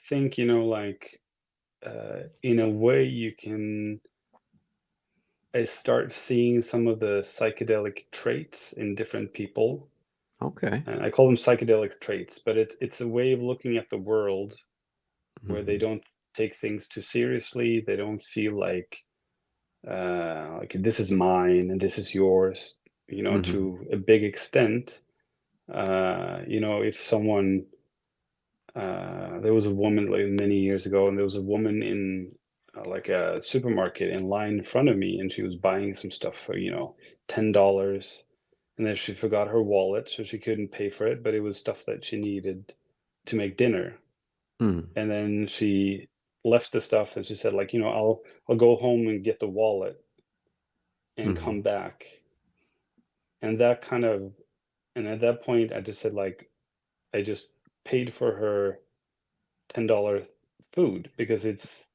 think like in a way you can. I start seeing some of the psychedelic traits in different people, Okay. and I call them psychedelic traits. But it's a way of looking at the world where they Hmm. don't take things too seriously. They don't feel like this is mine and this is yours. Hmm. To a big extent. If someone there was a woman like many years ago, and there was a woman in like a supermarket in line in front of me, and she was buying some stuff for $10, and then she forgot her wallet, so she couldn't pay for it, but it was stuff that she needed to make dinner. Hmm. And then she left the stuff, and she said, like, I'll go home and get the wallet and come Hmm. back. And that kind of, and at that point I just said, like, I just paid for her $10 food, because it's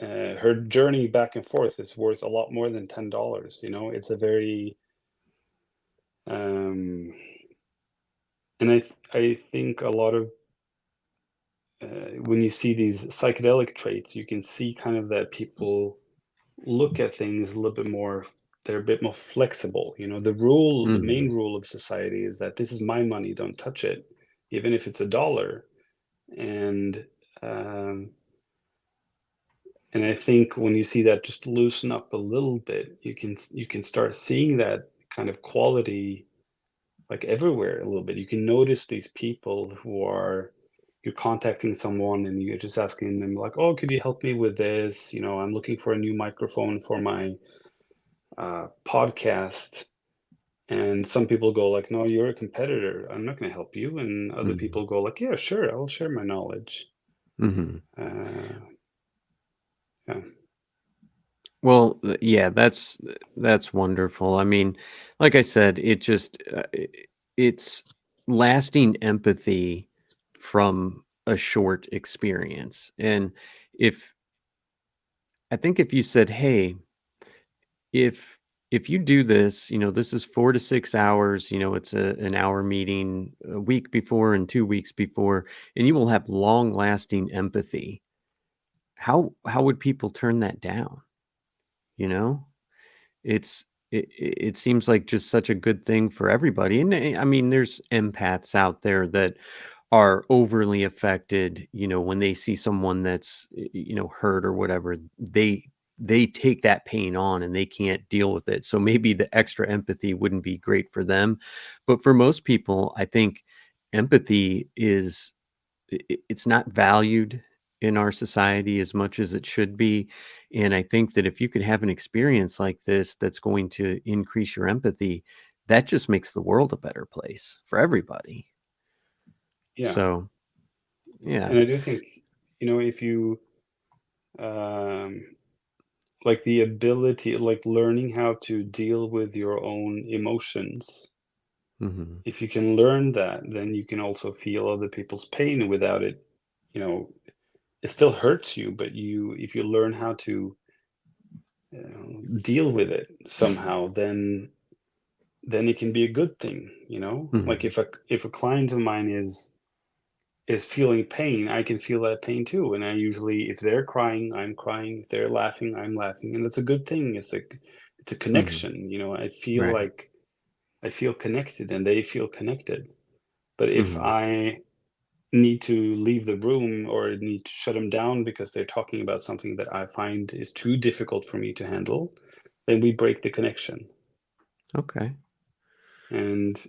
her journey back and forth is worth a lot more than $10. It's a very um, and I think a lot of when you see these psychedelic traits, you can see kind of that people look at things a little bit more. They're a bit more flexible. The main Hmm. rule of society is that this is my money, don't touch it, even if it's a dollar. And um, And I think when you see that just loosen up a little bit, you can start seeing that kind of quality like everywhere a little bit. You can notice these people who are you're contacting someone and you're just asking them like, "Oh, could you help me with this? I'm looking for a new microphone for my podcast." And some people go like, "No, you're a competitor. I'm not going to help you." And other Hmm. people go like, "Yeah, sure, I'll share my knowledge." Hmm. Uh, yeah, Well, yeah, that's wonderful. I mean, like I said, it's lasting empathy from a short experience. And if I think if you said, "Hey, if if you do this, this is 4 to 6 hours, it's an hour meeting a week before and 2 weeks before, and you will have long lasting empathy." How would people turn that down? You know? It seems like just such a good thing for everybody, and, I mean, there's empaths out there that are overly affected, when they see someone that's, hurt or whatever, they take that pain on and they can't deal with it, so maybe the extra empathy wouldn't be great for them, but for most people, I think empathy is it's not valued in our society as much as it should be. And I think that if you could have an experience like this that's going to increase your empathy, that just makes the world a better place for everybody. yeah. So, yeah. And I do think, if you um, like the ability, like learning how to deal with your own emotions, Mhm. If you can learn that, then you can also feel other people's pain without it, you know, it still hurts you, but if you learn how to deal with it somehow, then it can be a good thing, you know? Like Mhm. if a client of mine is feeling pain, I can feel that pain too. And I usually, if they're crying, I'm crying. If they're laughing, I'm laughing. And that's a good thing. It's a Mhm. connection, you know. Right. I feel connected and they feel connected. But if Mhm. I need to leave the room or need to shut them down because they're talking about something that I find is too difficult for me to handle, then we break the connection. Okay. And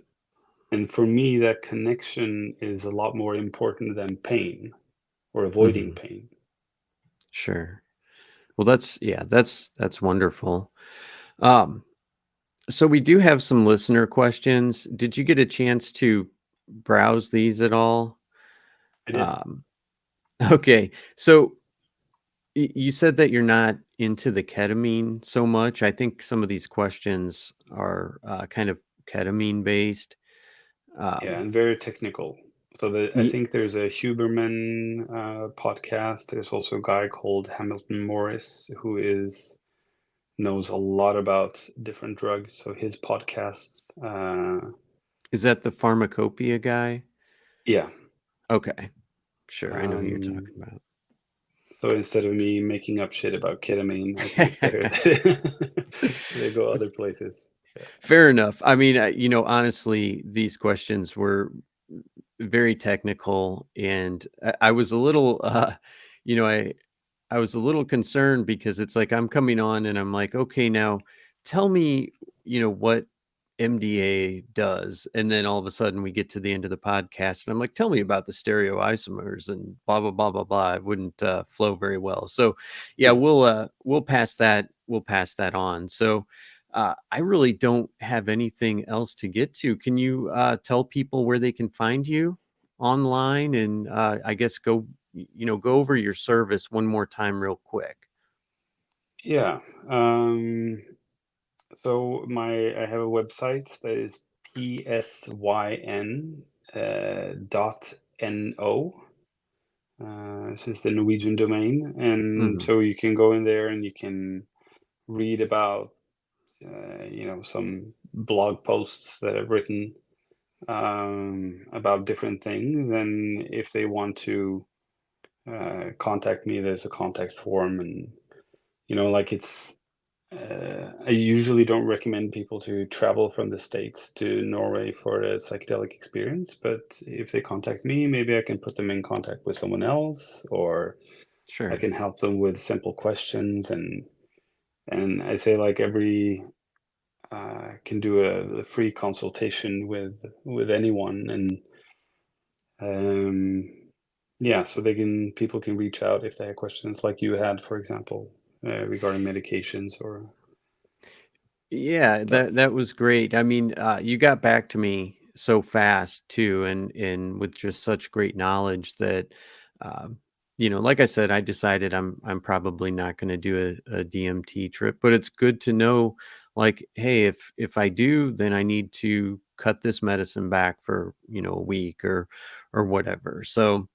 and for me, that connection is a lot more important than pain or avoiding Mhm. pain. Sure. Well, that's wonderful. Um, so we do have some listener questions. Did you get a chance to browse these at all? I did. Um, okay. So you said that you're not into the ketamine so much. I think some of these questions are kind of ketamine based. Yeah, Um, and very technical. So I y- think there's a Huberman podcast. There's also a guy called Hamilton Morris who is knows a lot about different drugs. So his podcasts, is that the pharmacopoeia guy? yeah. Okay. Sure. I know who you're Um, talking about. so instead of me making up shit about ketamine, I think it's better that they go other places. Yeah. Fair enough. I mean, honestly, these questions were very technical, and I was a little, you know, I was a little concerned because it's like I'm coming on and I'm like, okay, now tell me, what MDA does, and then all of a sudden we get to the end of the podcast, and I'm like, tell me about the stereoisomers and blah blah blah blah blah. It wouldn't flow very well. So, yeah, Mm. we'll pass that on. So. I really don't have anything else to get to. Can you tell people where they can find you online, and I guess go over your service one more time real quick? Yeah. So I have a website that is PSYN dot NO. This is the Norwegian domain, and Mhm. so you can go in there and you can read about some blog posts that I've written about different things. And if they want to contact me, there's a contact form, and like it's I usually don't recommend people to travel from the States to Norway for a psychedelic experience, but if they contact me, maybe I can put them in contact with someone else, or I Sure. can help them with simple questions. And I say like every can do a free consultation with anyone, and um, yeah, so people can reach out if they have questions like you had, for example, regarding medications or Yeah, stuff. that was great. I mean, you got back to me so fast too, and with just such great knowledge that, um, like I said, I decided I'm probably not going to do a DMT trip, but it's good to know, like, hey, if I do, then I need to cut this medicine back for a week or whatever. So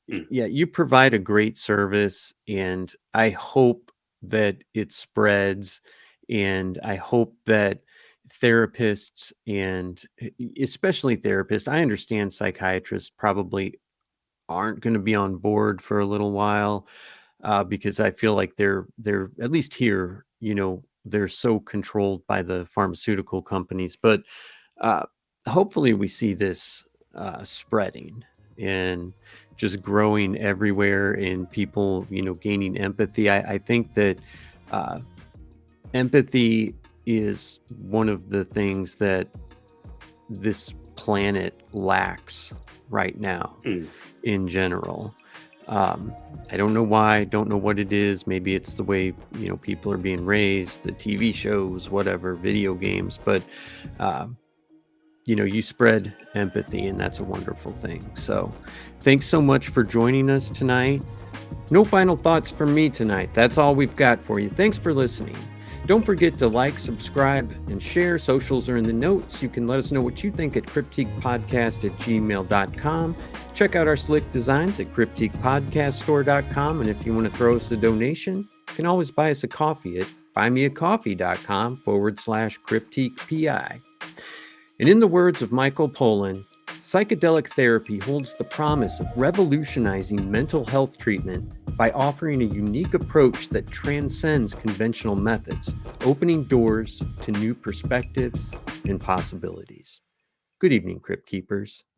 Mm. yeah, you provide a great service, and I hope that it spreads, and I hope that therapists and especially therapists, I understand psychiatrists probably aren't going to be on board for a little while, because I feel like they're at least here, they're so controlled by the pharmaceutical companies. But uh, hopefully we see this spreading and just growing everywhere, and people gaining empathy. I think that uh, empathy is one of the things that this planet lacks right now Mm. in general. um, I don't know why, don't know what it is. Maybe it's the way people are being raised, the TV shows, whatever, video games. But um, you spread empathy, and that's a wonderful thing. So thanks so much for joining us tonight. No final thoughts from me tonight. That's all we've got for you. Thanks for listening. Don't forget to like, subscribe, and share. Socials are in the notes. You can let us know what you think at cryptiquepodcast@gmail.com. Check out our slick designs at cryptiquepodcaststore.com. And if you want to throw us a donation, you can always buy us a coffee at buymeacoffee.com/cryptiquepi. And in the words of Michael Pollan, psychedelic therapy holds the promise of revolutionizing mental health treatment by offering a unique approach that transcends conventional methods, opening doors to new perspectives and possibilities. Good evening, Crypt Keepers.